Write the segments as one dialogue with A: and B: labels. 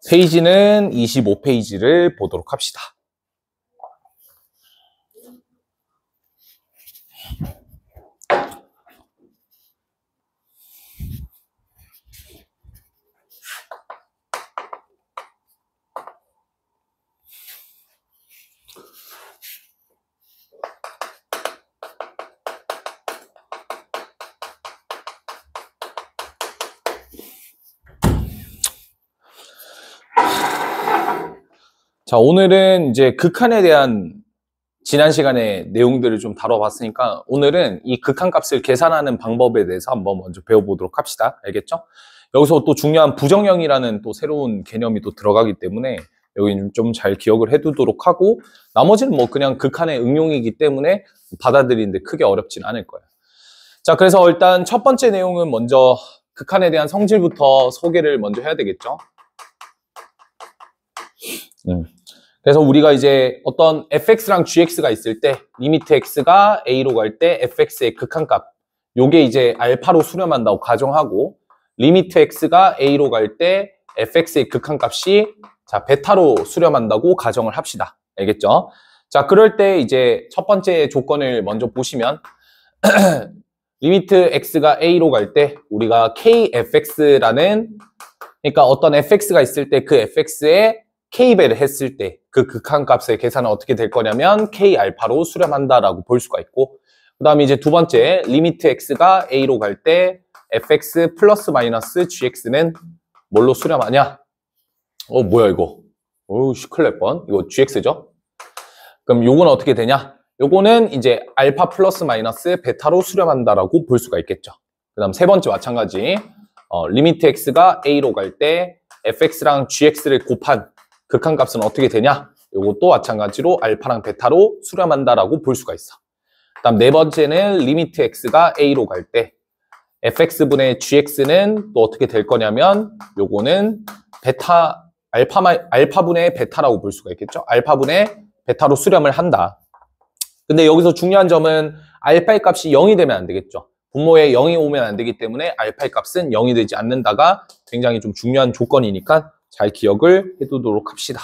A: 페이지는 25페이지를 보도록 합시다. 자, 오늘은 이제 극한에 대한 지난 시간에 내용들을 좀 다뤄봤으니까 오늘은 이 극한값을 계산하는 방법에 대해서 한번 먼저 배워보도록 합시다. 알겠죠? 여기서 또 중요한 부정형이라는 또 새로운 개념이 또 들어가기 때문에 여기는 좀 잘 기억을 해두도록 하고 나머지는 뭐 그냥 극한의 응용이기 때문에 받아들이는데 크게 어렵진 않을 거예요. 자, 그래서 일단 첫 번째 내용은 먼저 극한에 대한 성질부터 소개를 먼저 해야 되겠죠? 그래서 우리가 이제 어떤 fx랑 gx가 있을 때 리미트 x가 a로 갈 때 fx의 극한값 요게 이제 알파로 수렴한다고 가정하고 리미트 x가 a로 갈 때 fx의 극한값이 자 베타로 수렴한다고 가정을 합시다. 알겠죠? 자 그럴 때 이제 첫 번째 조건을 먼저 보시면 리미트 x가 a로 갈 때 우리가 kfx라는 그러니까 어떤 fx가 있을 때 그 fx의 k배를 했을 때 그 극한값의 계산은 어떻게 될 거냐면 k알파로 수렴한다라고 볼 수가 있고 그 다음에 이제 두 번째 리미트 x가 a로 갈 때 fx 플러스 마이너스 gx는 뭘로 수렴하냐? 뭐야 이거? 큰일 날 뻔. 이거 gx죠? 그럼 요건 어떻게 되냐? 요거는 이제 알파 플러스 마이너스 베타로 수렴한다라고 볼 수가 있겠죠. 그 다음 세 번째 마찬가지 리미트 x가 a로 갈 때 fx랑 gx를 곱한 극한값은 어떻게 되냐? 요것도 마찬가지로 알파랑 베타로 수렴한다라고 볼 수가 있어. 그 다음 네 번째는 리미트 x가 a로 갈 때 fx분의 gx는 또 어떻게 될 거냐면 요거는 알파분의 베타라고 볼 수가 있겠죠. 알파분의 베타로 수렴을 한다. 근데 여기서 중요한 점은 알파의 값이 0이 되면 안 되겠죠. 분모에 0이 오면 안 되기 때문에 알파의 값은 0이 되지 않는다가 굉장히 좀 중요한 조건이니까 잘 기억을 해두도록 합시다.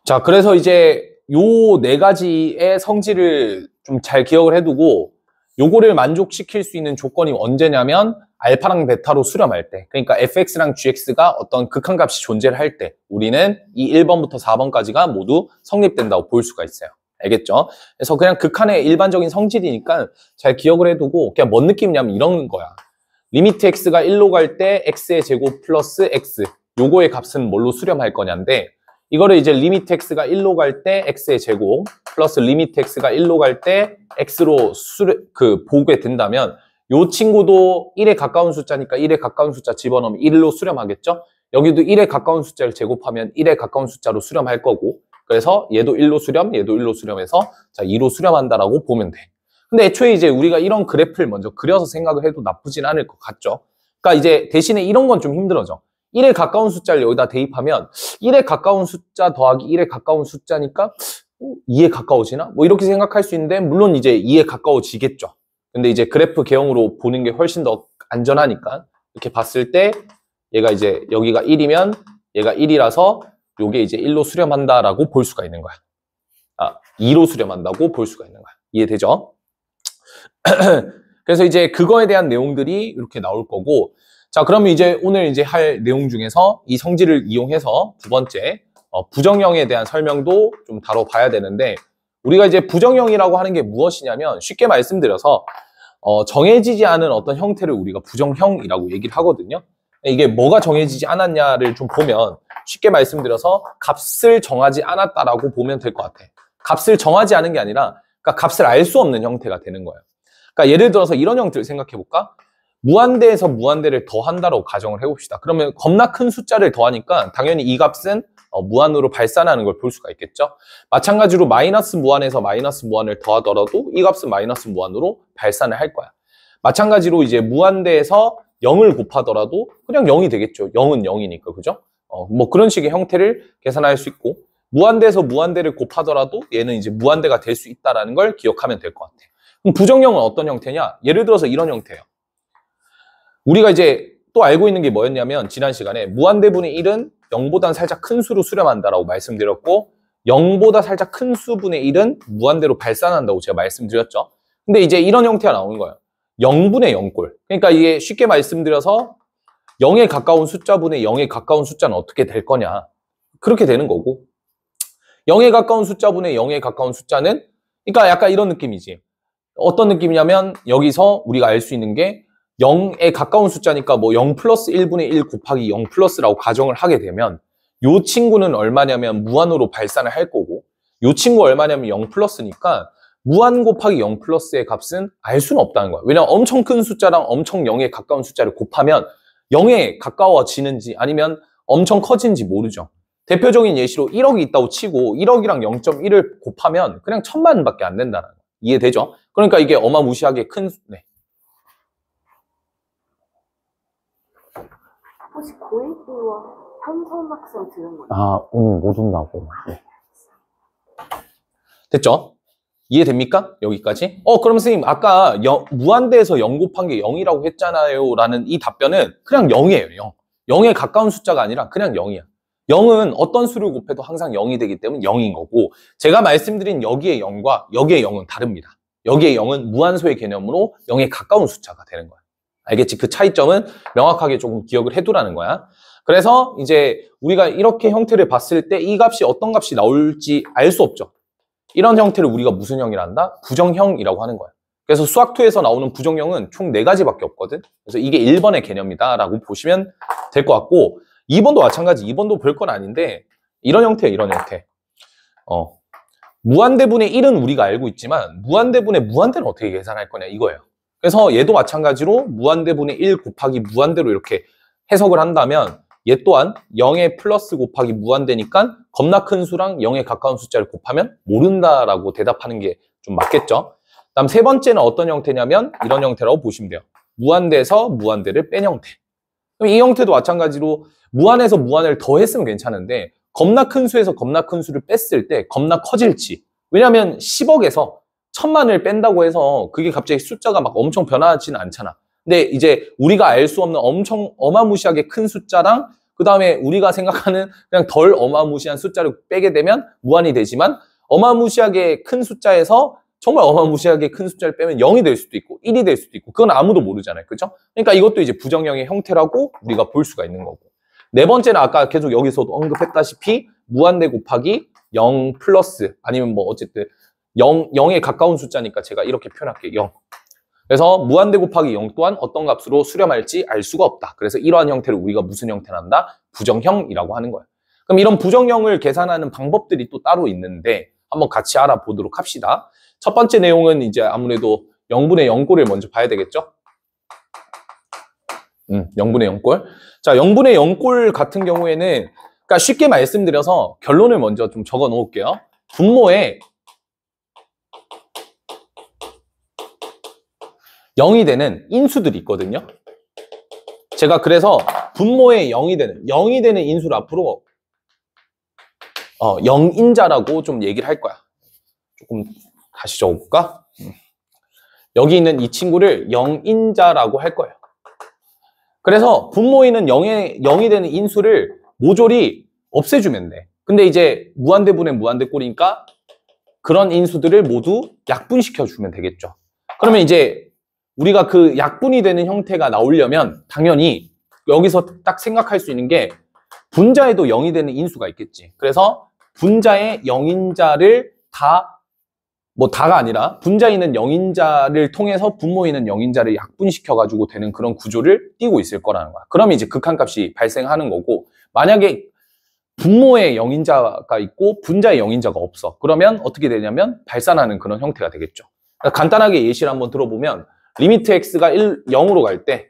A: 자, 그래서 이제 요 네 가지의 성질을 좀 잘 기억을 해두고 요거를 만족시킬 수 있는 조건이 언제냐면 알파랑 베타로 수렴할 때 그러니까 fx랑 gx가 어떤 극한값이 존재를 할 때 우리는 이 1번부터 4번까지가 모두 성립된다고 볼 수가 있어요. 알겠죠? 그래서 그냥 극한의 일반적인 성질이니까 잘 기억을 해두고 그냥 뭔 느낌이냐면 이런 거야. 리미트 x가 1로 갈 때 x의 제곱 플러스 x 요거의 값은 뭘로 수렴할 거냐인데 이거를 이제 리미트 x가 1로 갈 때 x의 제곱 플러스 리미트 x가 1로 갈 때 x로 보게 된다면 요 친구도 1에 가까운 숫자니까 1에 가까운 숫자 집어넣으면 1로 수렴하겠죠? 여기도 1에 가까운 숫자를 제곱하면 1에 가까운 숫자로 수렴할 거고 그래서 얘도 1로 수렴, 얘도 1로 수렴해서 자 2로 수렴한다라고 보면 돼. 근데 애초에 이제 우리가 이런 그래프를 먼저 그려서 생각을 해도 나쁘진 않을 것 같죠? 그러니까 이제 대신에 이런 건 좀 힘들어져. 1에 가까운 숫자를 여기다 대입하면 1에 가까운 숫자 더하기 1에 가까운 숫자니까 2에 가까워지나? 뭐 이렇게 생각할 수 있는데 물론 이제 2에 가까워지겠죠. 근데 이제 그래프 개형으로 보는 게 훨씬 더 안전하니까 이렇게 봤을 때 얘가 이제 여기가 1이면 얘가 1이라서 요게 이제 1로 수렴한다라고 볼 수가 있는 거야. 2로 수렴한다고 볼 수가 있는 거야. 이해되죠? 그래서 이제 그거에 대한 내용들이 이렇게 나올 거고, 자, 그러면 이제 오늘 이제 할 내용 중에서 이 성질을 이용해서 두 번째, 부정형에 대한 설명도 좀 다뤄봐야 되는데, 우리가 이제 부정형이라고 하는 게 무엇이냐면, 쉽게 말씀드려서, 정해지지 않은 어떤 형태를 우리가 부정형이라고 얘기를 하거든요. 이게 뭐가 정해지지 않았냐를 좀 보면, 쉽게 말씀드려서 값을 정하지 않았다라고 보면 될 것 같아. 값을 정하지 않은 게 아니라, 그러니까 값을 알 수 없는 형태가 되는 거예요. 그러니까 예를 들어서 이런 형태를 생각해 볼까? 무한대에서 무한대를 더한다라고 가정을 해봅시다. 그러면 겁나 큰 숫자를 더하니까 당연히 이 값은 무한으로 발산하는 걸 볼 수가 있겠죠. 마찬가지로 마이너스 무한에서 마이너스 무한을 더하더라도 이 값은 마이너스 무한으로 발산을 할 거야. 마찬가지로 이제 무한대에서 0을 곱하더라도 그냥 0이 되겠죠. 0은 0이니까, 그죠? 뭐 그런 식의 형태를 계산할 수 있고, 무한대에서 무한대를 곱하더라도 얘는 이제 무한대가 될 수 있다는 걸 기억하면 될 것 같아. 그럼 부정형은 어떤 형태냐? 예를 들어서 이런 형태예요. 우리가 이제 또 알고 있는 게 뭐였냐면, 지난 시간에 무한대분의 1은 0보다는 살짝 큰 수로 수렴한다라고 말씀드렸고, 0보다 살짝 큰 수분의 1은 무한대로 발산한다고 제가 말씀드렸죠. 근데 이제 이런 형태가 나오는 거예요. 0분의 0꼴. 그러니까 이게 쉽게 말씀드려서 0에 가까운 숫자분의 0에 가까운 숫자는 어떻게 될 거냐. 그렇게 되는 거고, 0에 가까운 숫자분의 0에 가까운 숫자는, 그러니까 약간 이런 느낌이지. 어떤 느낌이냐면, 여기서 우리가 알 수 있는 게 0에 가까운 숫자니까 뭐 0 플러스 1분의 1 곱하기 0 플러스라고 가정을 하게 되면, 요 친구는 얼마냐면 무한으로 발산을 할 거고, 요 친구 얼마냐면 0 플러스니까 무한 곱하기 0 플러스의 값은 알 수는 없다는 거야. 왜냐면 엄청 큰 숫자랑 엄청 0에 가까운 숫자를 곱하면 0에 가까워지는지 아니면 엄청 커지는지 모르죠. 대표적인 예시로 1억이 있다고 치고 1억이랑 0.1을 곱하면 그냥 1000만밖에 안 된다는 거야. 이해되죠? 그러니까 이게 어마무시하게 큰 네.
B: 혹시 고1B와 현선학생 들은 거예요?
A: 오늘 못 온다고. 네. 됐죠? 이해됩니까? 여기까지? 그럼 선생님 아까 무한대에서 0 곱한 게 0이라고 했잖아요 라는 이 답변은 그냥 0이에요. 0. 0에 가까운 숫자가 아니라 그냥 0이야. 0은 어떤 수를 곱해도 항상 0이 되기 때문에 0인 거고, 제가 말씀드린 여기의 0과 여기의 0은 다릅니다. 여기의 0은 무한소의 개념으로 0에 가까운 숫자가 되는 거야. 알겠지? 그 차이점은 명확하게 조금 기억을 해두라는 거야. 그래서 이제 우리가 이렇게 형태를 봤을 때 이 값이 어떤 값이 나올지 알 수 없죠. 이런 형태를 우리가 무슨 형이라 한다? 부정형이라고 하는 거야. 그래서 수학2에서 나오는 부정형은 총 4가지밖에 없거든. 그래서 이게 1번의 개념이다 라고 보시면 될 것 같고, 2번도 마찬가지. 2번도 별건 아닌데 이런 형태예요. 이런 형태. 무한대분의 1은 우리가 알고 있지만 무한대분의 무한대는 어떻게 계산할 거냐 이거예요. 그래서 얘도 마찬가지로 무한대분의 1 곱하기 무한대로 이렇게 해석을 한다면, 얘 또한 0에 플러스 곱하기 무한대니까 겁나 큰 수랑 0에 가까운 숫자를 곱하면 모른다라고 대답하는 게 좀 맞겠죠. 다음 세 번째는 어떤 형태냐면 이런 형태라고 보시면 돼요. 무한대에서 무한대를 뺀 형태. 그럼 이 형태도 마찬가지로 무한에서 무한을 더했으면 괜찮은데, 겁나 큰 수에서 겁나 큰 수를 뺐을 때 겁나 커질지. 왜냐하면 10억에서 1000만을 뺀다고 해서 그게 갑자기 숫자가 막 엄청 변하지는 않잖아. 근데 이제 우리가 알 수 없는 엄청 어마무시하게 큰 숫자랑 그 다음에 우리가 생각하는 그냥 덜 어마무시한 숫자를 빼게 되면 무한이 되지만, 어마무시하게 큰 숫자에서 정말 어마무시하게 큰 숫자를 빼면 0이 될 수도 있고 1이 될 수도 있고, 그건 아무도 모르잖아요. 그죠? 그러니까 이것도 이제 부정형의 형태라고 우리가 볼 수가 있는 거고. 네 번째는 아까 계속 여기서도 언급했다시피 무한대 곱하기 0 플러스 아니면 뭐 어쨌든 0에 가까운 숫자니까 제가 이렇게 표현할게요. 0. 그래서 무한대 곱하기 0 또한 어떤 값으로 수렴할지 알 수가 없다. 그래서 이러한 형태를 우리가 무슨 형태를 한다? 부정형이라고 하는 거예요. 그럼 이런 부정형을 계산하는 방법들이 또 따로 있는데 한번 같이 알아보도록 합시다. 첫 번째 내용은 이제 아무래도 0분의 0꼴을 먼저 봐야 되겠죠? 0분의 0꼴. 자, 0분의 0꼴 같은 경우에는, 그러니까 쉽게 말씀드려서 결론을 먼저 좀 적어 놓을게요. 분모에 0이 되는 인수들이 있거든요. 제가 그래서 분모에 0이 되는 인수를 앞으로 0인자라고 좀 얘기를 할 거야. 조금 다시 적어볼까? 여기 있는 이 친구를 0인자라고 할 거예요. 그래서 분모에는 0이 되는 인수를 모조리 없애주면 돼. 근데 이제 무한대분의 무한대꼴이니까 그런 인수들을 모두 약분시켜주면 되겠죠. 그러면 이제 우리가 그 약분이 되는 형태가 나오려면 당연히 여기서 딱 생각할 수 있는 게 분자에도 0이 되는 인수가 있겠지. 그래서 분자의 0인자를 다가 아니라 분자에 있는 0인자를 통해서 분모에 있는 0인자를 약분시켜가지고 되는 그런 구조를 띄고 있을 거라는 거야. 그러면 이제 극한값이 발생하는 거고, 만약에 분모에 0인자가 있고 분자에 0인자가 없어. 그러면 어떻게 되냐면 발산하는 그런 형태가 되겠죠. 그러니까 간단하게 예시를 한번 들어보면 리미트 x가 0으로 갈 때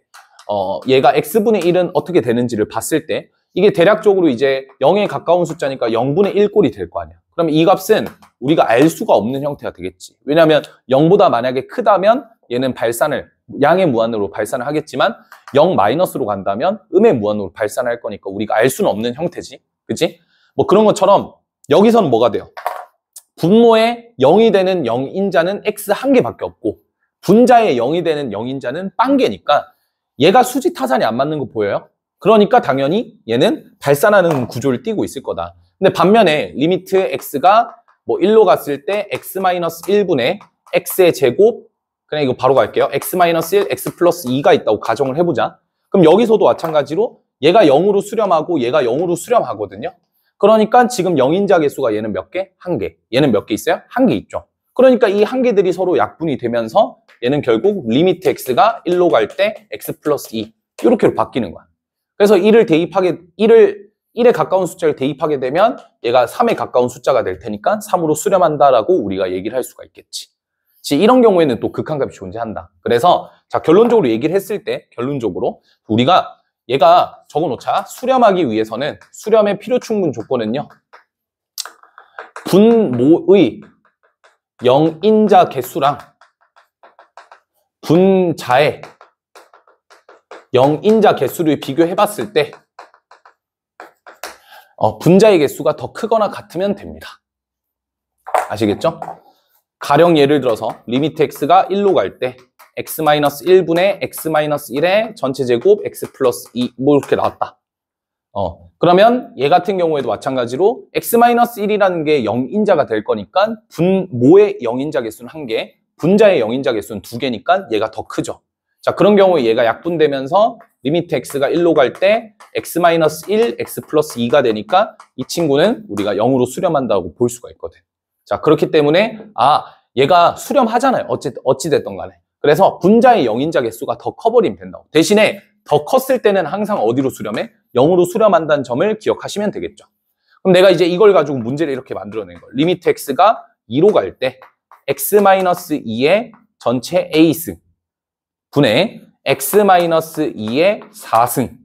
A: 얘가 x분의 1은 어떻게 되는지를 봤을 때 이게 대략적으로 이제 0에 가까운 숫자니까 0분의 1꼴이 될 거 아니야. 그러면 이 값은 우리가 알 수가 없는 형태가 되겠지. 왜냐하면 0보다 만약에 크다면 얘는 발산을 양의 무한으로 발산을 하겠지만 0 마이너스로 간다면 음의 무한으로 발산할 거니까 우리가 알 수는 없는 형태지. 그치? 뭐 그런 것처럼 여기서는 뭐가 돼요? 분모에 0이 되는 0인자는 x 한 개밖에 없고 분자에 0이 되는 0인자는 빵 개니까 얘가 수직 타산이 안 맞는 거 보여요? 그러니까 당연히 얘는 발산하는 구조를 띠고 있을 거다. 근데 반면에 리미트 x가 뭐 1로 갔을 때 x-1분의 x의 제곱, 그냥 이거 바로 갈게요. x-1, x 플러스 2가 있다고 가정을 해보자. 그럼 여기서도 마찬가지로 얘가 0으로 수렴하고 얘가 0으로 수렴하거든요. 그러니까 지금 0인자 개수가 얘는 몇 개? 한 개. 얘는 몇 개 있어요? 한 개 있죠. 그러니까 이 한 개들이 서로 약분이 되면서 얘는 결국 리미트 x가 1로 갈 때 x 플러스 2 이렇게 바뀌는 거야. 그래서 1에 가까운 숫자를 대입하게 되면 얘가 3에 가까운 숫자가 될 테니까 3으로 수렴한다라고 우리가 얘기를 할 수가 있겠지. 이런 경우에는 또 극한값이 존재한다. 그래서 자 결론적으로 얘기를 했을 때 결론적으로 우리가 얘가 적어놓자. 수렴하기 위해서는 수렴의 필요 충분 조건은요. 분모의 0인자 개수랑 분자의 0인자 개수를 비교해봤을 때 분자의 개수가 더 크거나 같으면 됩니다. 아시겠죠? 가령 예를 들어서 리미트 x가 1로 갈 때 x-1분의 x-1의 전체 제곱 x 플러스 2 뭐 이렇게 나왔다. 그러면 얘 같은 경우에도 마찬가지로 x-1이라는 게 0인자가 될 거니까 분모의 0인자 개수는 1개, 분자의 0인자 개수는 2개니까 얘가 더 크죠. 자, 그런 경우에 얘가 약분되면서 리미트 x가 1로 갈 때 x-1, x 플러스 2가 되니까 이 친구는 우리가 0으로 수렴한다고 볼 수가 있거든. 자, 그렇기 때문에 얘가 수렴하잖아요. 어찌됐던 간에. 그래서 분자의 0인자 개수가 더 커버리면 된다고. 대신에 더 컸을 때는 항상 어디로 수렴해? 0으로 수렴한다는 점을 기억하시면 되겠죠. 그럼 내가 이제 이걸 가지고 문제를 이렇게 만들어낸 거예요. 리미트 x가 2로 갈 때 x-2의 전체 a승 분의 x-2의 4승의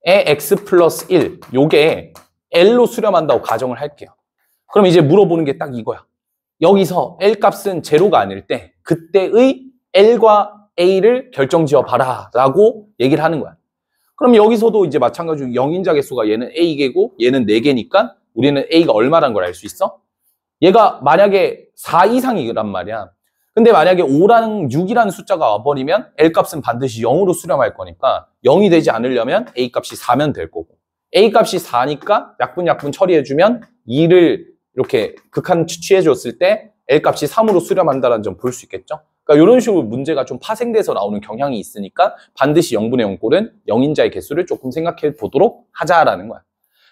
A: x 플러스 1 요게 L로 수렴한다고 가정을 할게요. 그럼 이제 물어보는 게 딱 이거야. 여기서 L 값은 제로가 아닐 때 그때의 L과 A를 결정지어 봐라 라고 얘기를 하는 거야. 그럼 여기서도 이제 마찬가지로 0인자 개수가 얘는 A개고 얘는 4개니까 우리는 A가 얼마란 걸 알 수 있어? 얘가 만약에 4 이상이란 말이야. 근데 만약에 5랑 6이라는 숫자가 와버리면 L 값은 반드시 0으로 수렴할 거니까 0이 되지 않으려면 A 값이 4면 될 거고 A 값이 4니까 약분 처리해주면 2를 이렇게 극한 취해줬을 때 L 값이 3으로 수렴한다는 점 볼 수 있겠죠? 그러니까 이런 식으로 문제가 좀 파생돼서 나오는 경향이 있으니까 반드시 0분의 0꼴은 0인자의 개수를 조금 생각해 보도록 하자라는 거야.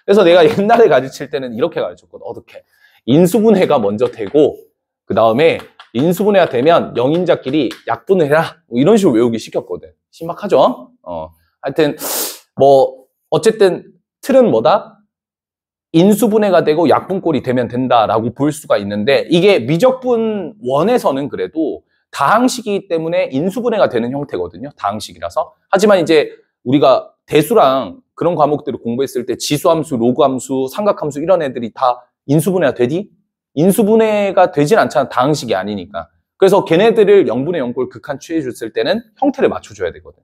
A: 그래서 내가 옛날에 가르칠 때는 이렇게 가르쳤거든. 어떻게? 인수분해가 먼저 되고 그 다음에 인수분해가 되면 0인자끼리 약분을 해라. 뭐 이런 식으로 외우기 시켰거든. 신박하죠? 하여튼 뭐 어쨌든 틀은 뭐다? 인수분해가 되고 약분꼴이 되면 된다라고 볼 수가 있는데 이게 미적분 1에서는 그래도 다항식이기 때문에 인수분해가 되는 형태거든요. 다항식이라서. 하지만 이제 우리가 대수랑 그런 과목들을 공부했을 때 지수함수, 로그함수, 삼각함수 이런 애들이 다 인수분해가 되디? 인수분해가 되진 않잖아. 다항식이 아니니까. 그래서 걔네들을 0분의 0꼴 극한 취해줬을 때는 형태를 맞춰줘야 되거든.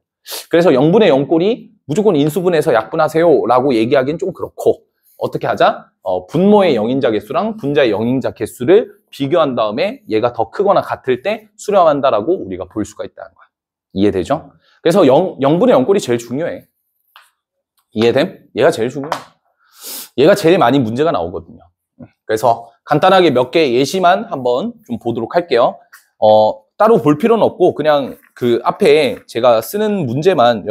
A: 그래서 0분의 0꼴이 무조건 인수분해해서 약분하세요 라고 얘기하기는 좀 그렇고 어떻게 하자? 분모의 0인자 개수랑 분자의 0인자 개수를 비교한 다음에 얘가 더 크거나 같을 때 수렴한다라고 우리가 볼 수가 있다는 거야. 이해되죠? 그래서 0분의 0꼴이 제일 중요해. 이해됨? 얘가 제일 중요해. 얘가 제일 많이 문제가 나오거든요. 그래서 간단하게 몇 개 예시만 한번 좀 보도록 할게요. 따로 볼 필요는 없고 그냥 그 앞에 제가 쓰는 문제만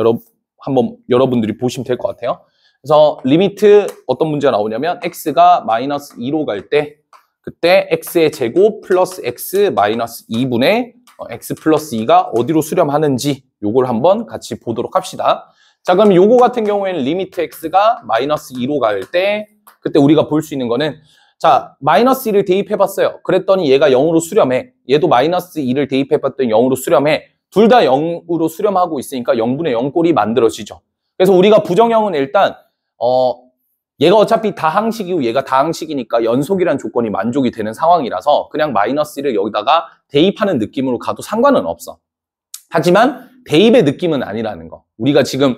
A: 한번 여러분들이 보시면 될 것 같아요. 그래서 리미트 어떤 문제가 나오냐면 x가 마이너스 2로 갈 때 그때 x의 제곱 플러스 x 마이너스 2분의 x 플러스 2가 어디로 수렴하는지 요걸 한번 같이 보도록 합시다. 자, 그럼 요거 같은 경우에는 리미트 x가 마이너스 2로 갈 때 그때 우리가 볼 수 있는 거는 자, 마이너스 2를 대입해봤어요. 그랬더니 얘가 0으로 수렴해. 얘도 마이너스 2를 대입해봤더니 0으로 수렴해. 둘 다 0으로 수렴하고 있으니까 0분의 0 꼴이 만들어지죠. 그래서 우리가 부정형은 일단 얘가 어차피 다항식이고 얘가 다항식이니까 연속이라는 조건이 만족이 되는 상황이라서 그냥 마이너스 1을 여기다가 대입하는 느낌으로 가도 상관은 없어. 하지만 대입의 느낌은 아니라는 거. 우리가 지금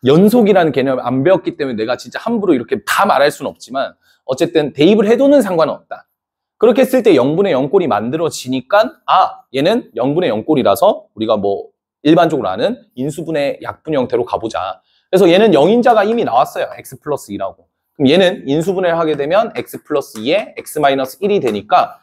A: 연속이라는 개념을 안 배웠기 때문에 내가 진짜 함부로 이렇게 다 말할 수는 없지만 어쨌든 대입을 해도는 상관은 없다. 그렇게 했을 때 0분의 0꼴이 만들어지니까 얘는 0분의 0꼴이라서 우리가 뭐 일반적으로 아는 인수분해 약분 형태로 가보자. 그래서 얘는 0인자가 이미 나왔어요. x 플러스 2라고. 그럼 얘는 인수분해를 하게 되면 x 플러스 2에 x 마이너스 1이 되니까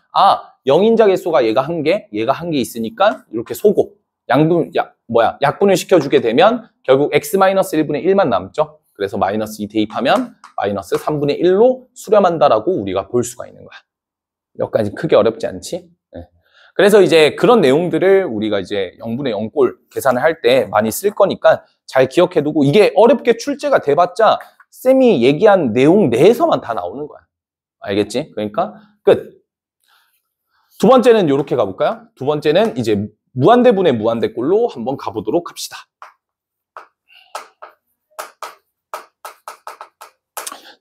A: 0인자 개수가 얘가 1개, 얘가 1개 있으니까 이렇게 소고 약분을 시켜주게 되면 결국 x 마이너스 1분의 1만 남죠. 그래서 마이너스 2 대입하면 마이너스 3분의 1로 수렴한다라고 우리가 볼 수가 있는 거야. 여기까지 크게 어렵지 않지? 네. 그래서 이제 그런 내용들을 우리가 이제 0분의 0꼴 계산을 할 때 많이 쓸 거니까 잘 기억해두고 이게 어렵게 출제가 돼봤자 쌤이 얘기한 내용 내에서만 다 나오는 거야. 알겠지? 그러니까 끝. 두 번째는 이렇게 가볼까요? 두 번째는 이제 무한대분의 무한대꼴로 한번 가보도록 합시다.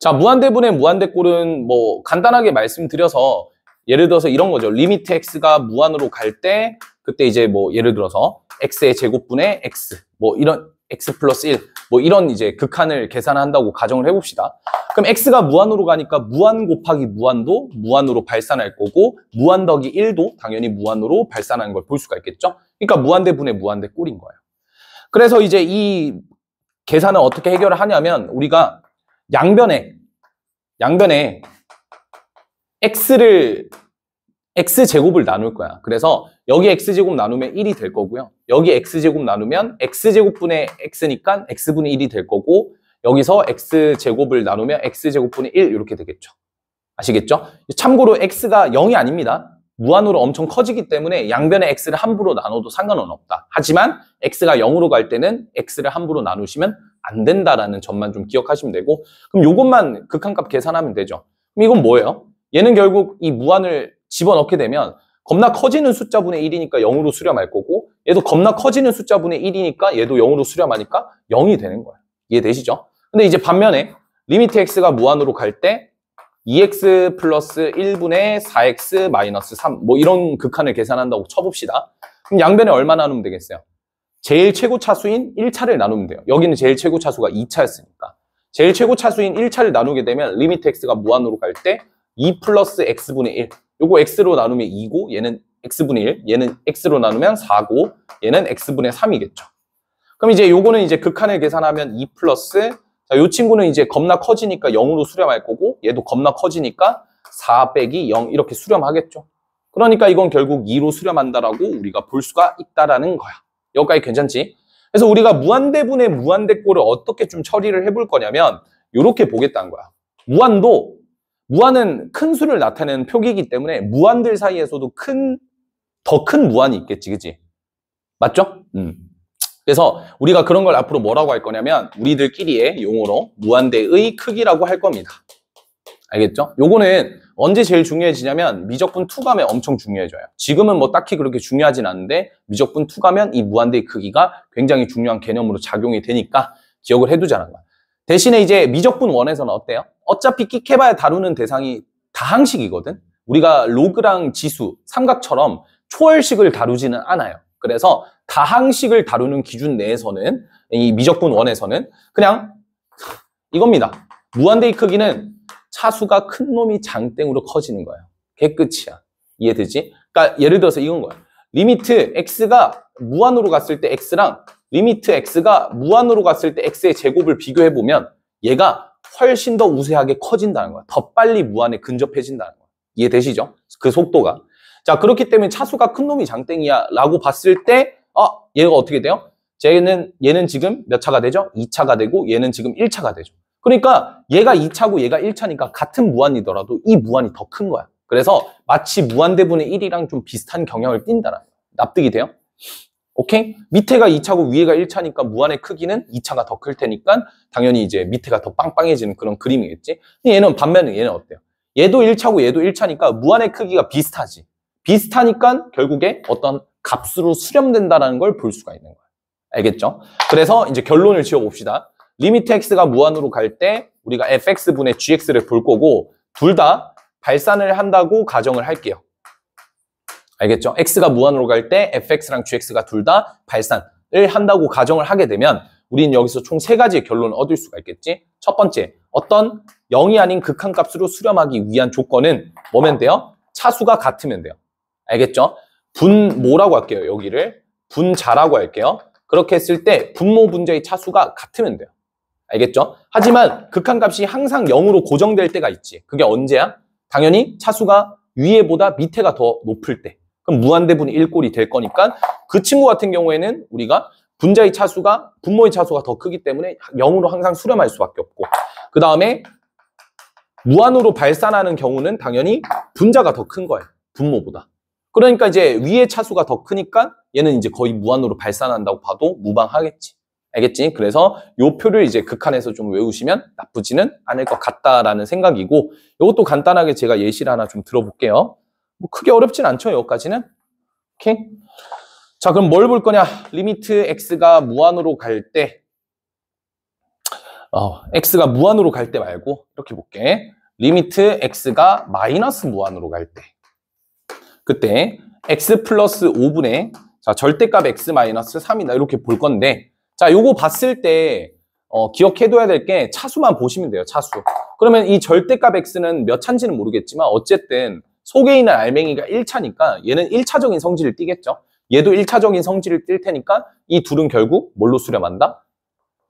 A: 자, 무한대분의 무한대꼴은 뭐 간단하게 말씀드려서 예를 들어서 이런 거죠. 리미트 x가 무한으로 갈 때 그때 이제 뭐 예를 들어서 x의 제곱분의 x 뭐 이런 x 플러스 1 뭐 이런 이제 극한을 계산한다고 가정을 해봅시다. 그럼 x가 무한으로 가니까 무한 곱하기 무한도 무한으로 발산할 거고 무한 더하기 1도 당연히 무한으로 발산하는 걸 볼 수가 있겠죠. 그러니까 무한대분의 무한대꼴인 거예요. 그래서 이제 이 계산을 어떻게 해결을 하냐면 우리가 양변에 x제곱을 나눌 거야. 그래서 여기 x제곱 나누면 1이 될 거고요. 여기 x제곱 나누면 x제곱분의 x니까 x분의 1이 될 거고 여기서 x제곱을 나누면 x제곱분의 1 이렇게 되겠죠. 아시겠죠? 참고로 x가 0이 아닙니다. 무한으로 엄청 커지기 때문에 양변의 x를 함부로 나눠도 상관은 없다. 하지만 x가 0으로 갈 때는 x를 함부로 나누시면 안 된다라는 점만 좀 기억하시면 되고 그럼 요것만 극한값 계산하면 되죠. 그럼 이건 뭐예요? 얘는 결국 이 무한을 집어넣게 되면 겁나 커지는 숫자분의 1이니까 0으로 수렴할 거고 얘도 겁나 커지는 숫자분의 1이니까 얘도 0으로 수렴하니까 0이 되는 거예요. 이해되시죠? 근데 이제 반면에 리미트 x가 무한으로 갈 때 2x 플러스 1분의 4x 마이너스 3 뭐 이런 극한을 계산한다고 쳐봅시다. 그럼 양변에 얼마 나누면 되겠어요? 제일 최고 차수인 1차를 나누면 돼요. 여기는 제일 최고 차수가 2차였으니까. 제일 최고 차수인 1차를 나누게 되면 리미트 x가 무한으로 갈 때 2 플러스 x분의 1 요거 x로 나누면 2고 얘는 x분의 1 얘는 x로 나누면 4고 얘는 x분의 3이겠죠. 그럼 이제 요거는 이제 극한을 계산하면 2 플러스 자, 요 친구는 이제 겁나 커지니까 0으로 수렴할 거고 얘도 겁나 커지니까 4 빼기 0 이렇게 수렴하겠죠. 그러니까 이건 결국 2로 수렴한다라고 우리가 볼 수가 있다라는 거야. 여기까지 괜찮지? 그래서 우리가 무한대분의 무한대꼴을 어떻게 좀 처리를 해볼 거냐면 이렇게 보겠다는 거야. 무한은 큰 수를 나타내는 표기이기 때문에 무한들 사이에서도 더 큰 무한이 있겠지, 그치? 맞죠? 그래서 우리가 그런 걸 앞으로 뭐라고 할 거냐면 우리들끼리의 용어로 무한대의 크기라고 할 겁니다. 알겠죠? 요거는 언제 제일 중요해지냐면 미적분 2 가면 엄청 중요해져요. 지금은 뭐 딱히 그렇게 중요하진 않은데 미적분 2 가면 이 무한대의 크기가 굉장히 중요한 개념으로 작용이 되니까 기억을 해두자는 거야. 대신에 이제 미적분 1에서는 어때요? 어차피 끽해봐야 다루는 대상이 다항식이거든. 우리가 로그랑 지수, 삼각처럼 초월식을 다루지는 않아요. 그래서 다항식을 다루는 기준 내에서는 이 미적분 1에서는 그냥 이겁니다. 무한대의 크기는 차수가 큰 놈이 장땡으로 커지는 거예요. 그게 끝이야. 이해되지? 그러니까 예를 들어서 이건 거야. 리미트 x가 무한으로 갔을 때 x랑 리미트 x가 무한으로 갔을 때 x의 제곱을 비교해보면 얘가 훨씬 더 우세하게 커진다는 거야. 더 빨리 무한에 근접해진다는 거야. 이해되시죠? 그 속도가. 자, 그렇기 때문에 차수가 큰 놈이 장땡이야 라고 봤을 때 얘가 어떻게 돼요? 얘는 지금 몇 차가 되죠? 2차가 되고 얘는 지금 1차가 되죠. 그러니까 얘가 2차고 얘가 1차니까 같은 무한이더라도 이 무한이 더 큰 거야. 그래서 마치 무한대분의 1이랑 좀 비슷한 경향을 띈다는 거야. 납득이 돼요? 오케이? 밑에가 2차고 위에가 1차니까 무한의 크기는 2차가 더 클 테니까 당연히 이제 밑에가 더 빵빵해지는 그런 그림이겠지? 얘는 반면에 얘는 어때요? 얘도 1차고 얘도 1차니까 무한의 크기가 비슷하지. 비슷하니까 결국에 어떤 값으로 수렴된다는 걸 볼 수가 있는 거야. 알겠죠? 그래서 이제 결론을 지어봅시다. 리미트 x가 무한으로 갈 때 우리가 fx분의 gx를 볼 거고 둘 다 발산을 한다고 가정을 할게요. 알겠죠? x가 무한으로 갈 때 fx랑 gx가 둘 다 발산을 한다고 가정을 하게 되면 우리는 여기서 총 3가지의 결론을 얻을 수가 있겠지? 첫 번째, 어떤 0이 아닌 극한값으로 수렴하기 위한 조건은 뭐면 돼요? 차수가 같으면 돼요. 알겠죠? 뭐라고 할게요, 여기를? 분자라고 할게요. 그렇게 했을 때 분모 분자의 차수가 같으면 돼요. 알겠죠? 하지만 극한값이 항상 0으로 고정될 때가 있지. 그게 언제야? 당연히 차수가 위에보다 밑에가 더 높을 때. 그럼 무한대분의 1꼴이 될 거니까 그 친구 같은 경우에는 우리가 분모의 차수가 더 크기 때문에 0으로 항상 수렴할 수밖에 없고 그 다음에 무한으로 발산하는 경우는 당연히 분자가 더 큰 거예요. 분모보다. 그러니까 이제 위의 차수가 더 크니까 얘는 이제 거의 무한으로 발산한다고 봐도 무방하겠지. 알겠지? 그래서 요 표를 이제 극한에서 좀 외우시면 나쁘지는 않을 것 같다라는 생각이고 이것도 간단하게 제가 예시를 하나 좀 들어볼게요. 뭐 크게 어렵진 않죠, 여기까지는. 오케이? 자, 그럼 뭘 볼 거냐? 리미트 x가 무한으로 갈 때 x가 무한으로 갈 때 말고 이렇게 볼게. 리미트 x가 마이너스 무한으로 갈 때 그때 x 플러스 5분의 자, 절대값 x 마이너스 3이다 이렇게 볼 건데 자, 요거 봤을 때 기억해둬야 될 게 차수만 보시면 돼요. 차수. 그러면 이 절대값 x는 몇 차인지는 모르겠지만 어쨌든 속에 있는 알맹이가 1차니까 얘는 1차적인 성질을 띠겠죠. 얘도 1차적인 성질을 띌 테니까 이 둘은 결국 뭘로 수렴한다?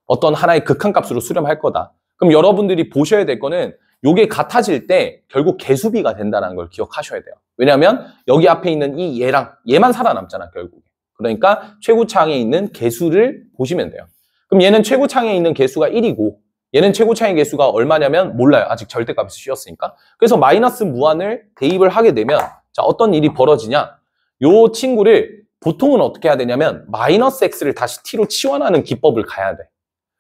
A: 어떤 하나의 극한값으로 수렴할 거다. 그럼 여러분들이 보셔야 될 거는 요게 같아질 때 결국 개수비가 된다는 걸 기억하셔야 돼요. 왜냐하면 여기 앞에 있는 이 얘만 살아남잖아, 결국에. 그러니까 최고차항에 있는 개수를 보시면 돼요. 그럼 얘는 최고차항에 있는 개수가 1이고 얘는 최고차항의 개수가 얼마냐면 몰라요. 아직 절대값에서 쉬었으니까. 그래서 마이너스 무한을 대입을 하게 되면 자, 어떤 일이 벌어지냐? 요 친구를 보통은 어떻게 해야 되냐면 마이너스 x를 다시 t로 치환하는 기법을 가야 돼.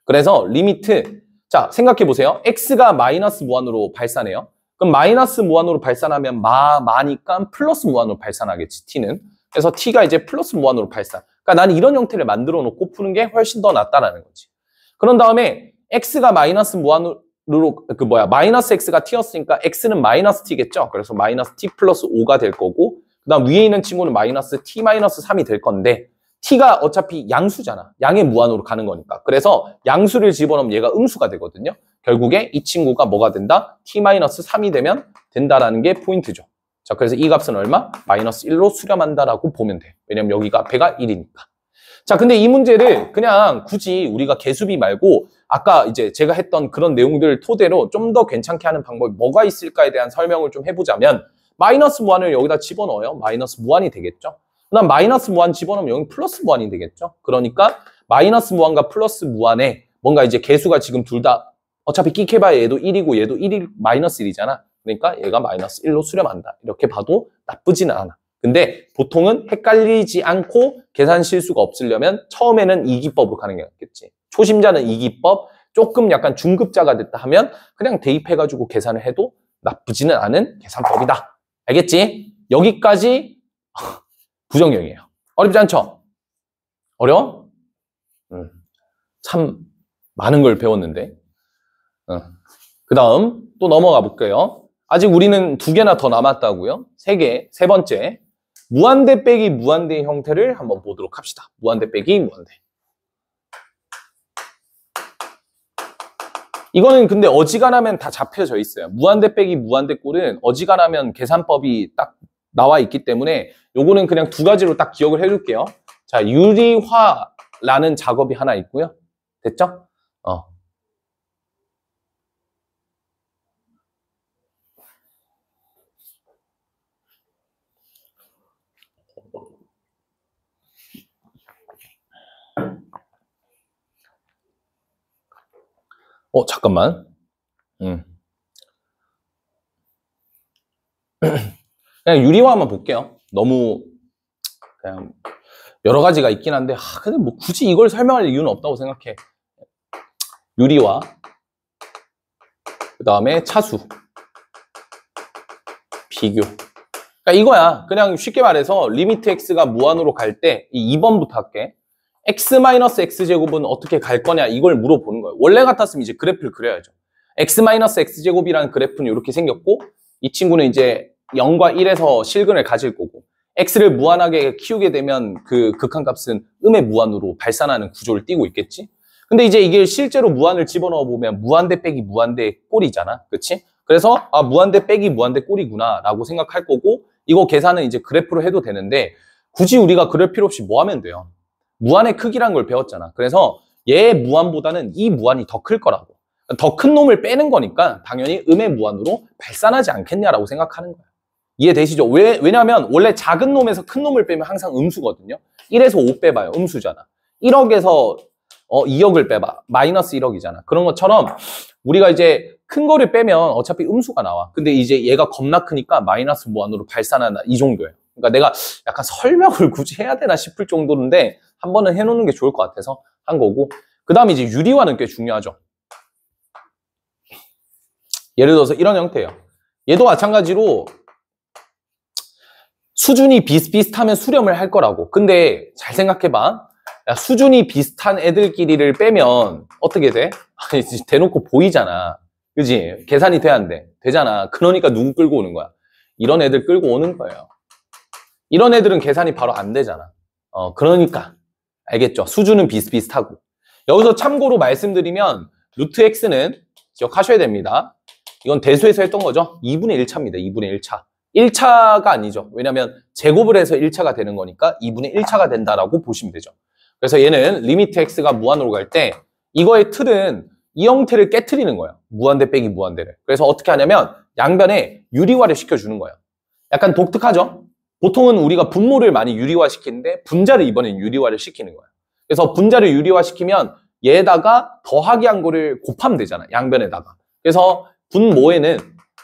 A: 그래서 리미트 자, 생각해 보세요. x가 마이너스 무한으로 발산해요. 그럼 마이너스 무한으로 발산하면 마니까 플러스 무한으로 발산하겠지, t는. 그래서 t가 이제 플러스 무한으로 발산. 그러니까 나는 이런 형태를 만들어 놓고 푸는 게 훨씬 더 낫다라는 거지. 그런 다음에 x가 마이너스 무한으로 마이너스 x가 t였으니까 x는 마이너스 t겠죠. 그래서 마이너스 t 플러스 5가 될 거고 그 다음 위에 있는 친구는 마이너스 t 마이너스 3이 될 건데 t가 어차피 양수잖아. 양의 무한으로 가는 거니까. 그래서 양수를 집어넣으면 얘가 음수가 되거든요. 결국에 이 친구가 뭐가 된다? t-3이 되면 된다라는 게 포인트죠. 자, 그래서 이 값은 얼마? 마이너스 1로 수렴한다라고 보면 돼. 왜냐면 여기가 앞에가 1이니까. 자, 근데 이 문제를 그냥 굳이 우리가 개수비 말고 아까 이제 제가 했던 그런 내용들을 토대로 좀 더 괜찮게 하는 방법이 뭐가 있을까에 대한 설명을 좀 해보자면 마이너스 무한을 여기다 집어넣어요. 마이너스 무한이 되겠죠. 그다음 마이너스 무한 집어넣으면 여기 플러스 무한이 되겠죠. 그러니까 마이너스 무한과 플러스 무한에 뭔가 이제 개수가 지금 둘 다 어차피 끽해봐야 얘도 1이고 얘도 1이 마이너스 1이잖아. 그러니까 얘가 마이너스 1로 수렴한다. 이렇게 봐도 나쁘지는 않아. 근데 보통은 헷갈리지 않고 계산 실수가 없으려면 처음에는 이 기법으로 가는 게 낫겠지. 초심자는 이 기법, 조금 약간 중급자가 됐다 하면 그냥 대입해가지고 계산을 해도 나쁘지는 않은 계산법이다. 알겠지? 여기까지 부정형이에요. 어렵지 않죠? 어려워? 참 많은 걸 배웠는데. 그 다음 또 넘어가 볼게요. 아직 우리는 2개나 더 남았다고요. 3개. 세 번째. 무한대 빼기 무한대의 형태를 한번 보도록 합시다. 무한대 빼기 무한대. 이거는 근데 어지간하면 다 잡혀져 있어요. 무한대 빼기 무한대 꼴은 어지간하면 계산법이 딱 나와 있기 때문에 요거는 그냥 2가지로 딱 기억을 해둘게요. 자, 유리화라는 작업이 하나 있고요. 됐죠? 잠깐만. 그냥 유리화만 볼게요. 너무 그냥 여러 가지가 있긴 한데 근데 뭐 굳이 이걸 설명할 이유는 없다고 생각해. 유리화, 그 다음에 차수, 비교. 그러니까 이거야. 그냥 쉽게 말해서 리미트 x가 무한으로 갈 때 이 2번부터 할게. x-x제곱은 어떻게 갈 거냐 이걸 물어보는 거예요. 원래 같았으면 이제 그래프를 그려야죠. x-x제곱이라는 그래프는 이렇게 생겼고 이 친구는 이제 0과 1에서 실근을 가질 거고 x를 무한하게 키우게 되면 그 극한값은 음의 무한으로 발산하는 구조를 띠고 있겠지. 근데 이제 이게 실제로 무한을 집어넣어 보면 무한대 빼기 무한대 꼴이잖아. 그치? 그래서 무한대 빼기 무한대 꼴이구나 라고 생각할 거고 이거 계산은 이제 그래프로 해도 되는데 굳이 우리가 그럴 필요 없이 뭐 하면 돼요? 무한의 크기라는 걸 배웠잖아. 그래서 얘의 무한보다는 이 무한이 더 클 거라고. 더 큰 놈을 빼는 거니까 당연히 음의 무한으로 발산하지 않겠냐라고 생각하는 거야. 이해되시죠? 왜냐하면 원래 작은 놈에서 큰 놈을 빼면 항상 음수거든요. 1에서 5 빼봐요. 음수잖아. 1억에서 2억을 빼봐. 마이너스 1억이잖아. 그런 것처럼 우리가 이제 큰 거를 빼면 어차피 음수가 나와. 근데 이제 얘가 겁나 크니까 마이너스 무한으로 발산한다. 이 정도예요. 그러니까 내가 약간 설명을 굳이 해야 되나 싶을 정도인데 한 번은 해놓는 게 좋을 것 같아서 한 거고. 그 다음에 이제 유리화는 꽤 중요하죠. 예를 들어서 이런 형태예요. 얘도 마찬가지로 수준이 비슷비슷하면 수렴을 할 거라고. 근데 잘 생각해봐. 야, 수준이 비슷한 애들끼리를 빼면 어떻게 돼? 아니, 대놓고 보이잖아. 그지? 계산이 돼야 안 돼? 되잖아. 그러니까 누구 끌고 오는 거야? 이런 애들 끌고 오는 거예요. 이런 애들은 계산이 바로 안 되잖아. 그러니까. 알겠죠? 수준은 비슷비슷하고. 여기서 참고로 말씀드리면 루트 x는 기억하셔야 됩니다. 이건 대수에서 했던 거죠. 2분의 1차입니다. 2분의 1차. 1차가 아니죠. 왜냐면 제곱을 해서 1차가 되는 거니까 2분의 1차가 된다라고 보시면 되죠. 그래서 얘는 리미트 x가 무한으로 갈 때 이거의 틀은 이 형태를 깨트리는 거예요. 무한대 빼기 무한대를. 그래서 어떻게 하냐면 양변에 유리화를 시켜주는 거예요. 약간 독특하죠? 보통은 우리가 분모를 많이 유리화시키는데 분자를 이번엔 유리화를 시키는 거예요. 그래서 분자를 유리화시키면 얘에다가 더하기 한 거를 곱하면 되잖아. 양변에다가. 그래서 분모에는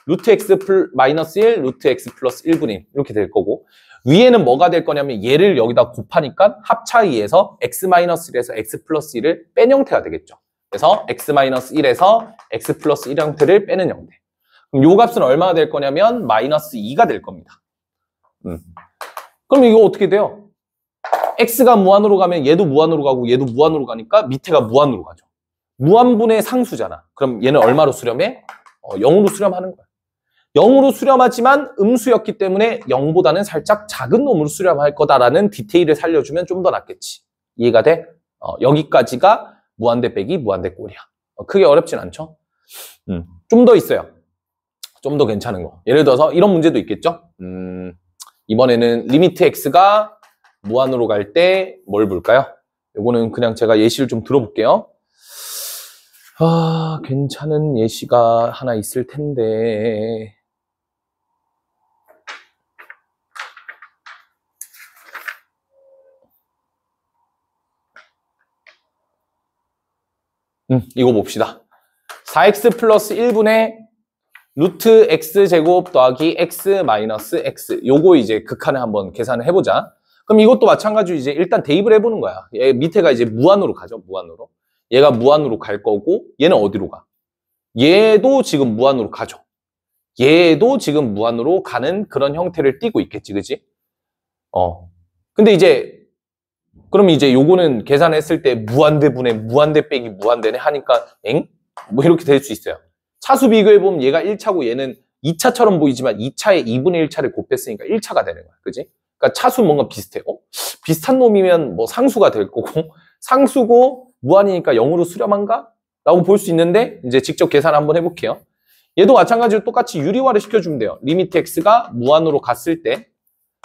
A: 루트 x 마이너스 1, 루트 x 플러스 1분의 1 이렇게 될 거고 위에는 뭐가 될 거냐면 얘를 여기다 곱하니까 합차이에서 x 마이너스 1에서 x 플러스 1을 뺀 형태가 되겠죠. 그래서 x 마이너스 1에서 x 플러스 1 형태를 빼는 형태. 그럼 요 값은 얼마가 될 거냐면 마이너스 2가 될 겁니다. 그럼 이거 어떻게 돼요? x가 무한으로 가면 얘도 무한으로 가고 얘도 무한으로 가니까 밑에가 무한으로 가죠. 무한분의 상수잖아. 그럼 얘는 얼마로 수렴해? 0으로 수렴하는 거야. 0으로 수렴하지만 음수였기 때문에 0보다는 살짝 작은 놈으로 수렴할 거다라는 디테일을 살려주면 좀 더 낫겠지. 이해가 돼? 여기까지가 무한대 빼기 무한대 꼴이야. 크게 어렵진 않죠? 좀 더 있어요. 좀 더 괜찮은 거. 예를 들어서 이런 문제도 있겠죠? 이번에는 리미트 x가 무한으로 갈 때 뭘 볼까요? 요거는 그냥 제가 예시를 좀 들어볼게요. 괜찮은 예시가 하나 있을 텐데. 이거 봅시다. 4x 플러스 1분의 루트 x제곱 더하기 x 마이너스 x. 요거 이제 극한을 한번 계산을 해보자. 그럼 이것도 마찬가지로 이제 일단 대입을 해보는 거야. 얘 밑에가 이제 무한으로 가죠. 무한으로. 얘가 무한으로 갈 거고 얘는 어디로 가? 얘도 지금 무한으로 가죠. 얘도 지금 무한으로 가는 그런 형태를 띠고 있겠지. 그지? 근데 이제 그럼 이제 요거는 계산했을 때 무한대분의 무한대 빼기 무한대네 하니까 뭐 이렇게 될 수 있어요. 차수 비교해보면 얘가 1차고 얘는 2차처럼 보이지만 2차에 2분의 1차를 곱했으니까 1차가 되는 거야. 그지? 그러니까 차수 뭔가 비슷해. 비슷한 놈이면 뭐 상수가 될 거고 상수고 무한이니까 0으로 수렴한가? 라고 볼 수 있는데 이제 직접 계산 한번 해볼게요. 얘도 마찬가지로 똑같이 유리화를 시켜주면 돼요. 리미트 x가 무한으로 갔을 때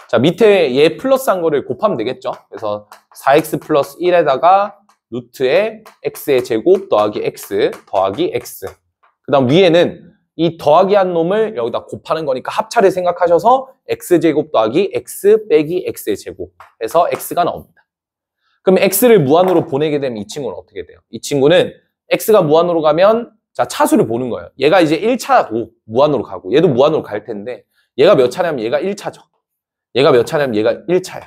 A: 자 밑에 얘 플러스한 거를 곱하면 되겠죠. 그래서 4x 플러스 1에다가 루트의 x의 제곱 더하기 x 더하기 x 그 다음 위에는 이 더하기 한 놈을 여기다 곱하는 거니까 합차를 생각하셔서 x제곱 더하기 x 빼기 x의 제곱 해서 x가 나옵니다. 그럼 x를 무한으로 보내게 되면 이 친구는 어떻게 돼요? 이 친구는 x가 무한으로 가면 자, 차수를 보는 거예요. 얘가 이제 1차고 무한으로 가고 얘도 무한으로 갈 텐데 얘가 몇 차냐면 얘가 1차죠. 얘가 몇 차냐면 얘가 1차예요.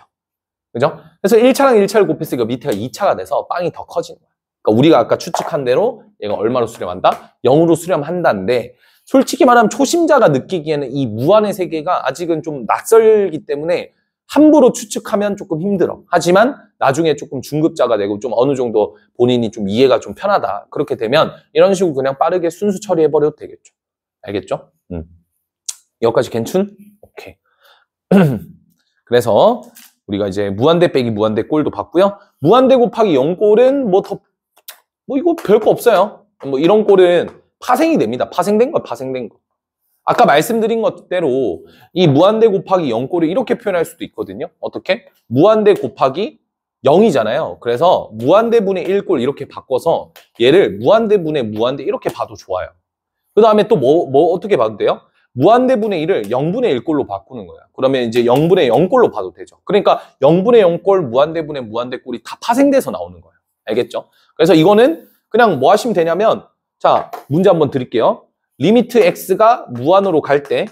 A: 그죠? 그래서 1차랑 1차를 곱했으니까 밑에가 2차가 돼서 빵이 더 커지는 거야. 그러니까 우리가 아까 추측한 대로 얘가 얼마로 수렴한다? 0으로 수렴한다인데 솔직히 말하면 초심자가 느끼기에는 이 무한의 세계가 아직은 좀 낯설기 때문에 함부로 추측하면 조금 힘들어. 하지만 나중에 조금 중급자가 되고 좀 어느 정도 본인이 좀 이해가 좀 편하다. 그렇게 되면 이런 식으로 그냥 빠르게 순수 처리해버려도 되겠죠. 알겠죠? 여기까지 괜춘? 오케이. 그래서 우리가 이제 무한대 빼기 무한대 꼴도 봤고요. 무한대 곱하기 0꼴은 뭐 이거 별거 없어요. 뭐 이런 꼴은 파생이 됩니다. 파생된 거, 파생된 거. 아까 말씀드린 것대로 이 무한대 곱하기 0꼴을 이렇게 표현할 수도 있거든요. 어떻게? 무한대 곱하기 0이잖아요. 그래서 무한대분의 1꼴 이렇게 바꿔서 얘를 무한대분의 무한대 이렇게 봐도 좋아요. 그 다음에 또 뭐 어떻게 봐도 돼요? 무한대분의 1을 0분의 1꼴로 바꾸는 거예요. 그러면 이제 0분의 0꼴로 봐도 되죠. 그러니까 0분의 0꼴 무한대분의 무한대꼴이 다 파생돼서 나오는 거예요. 알겠죠? 그래서 이거는 그냥 뭐 하시면 되냐면 자, 문제 한번 드릴게요. 리미트 x가 무한으로 갈 때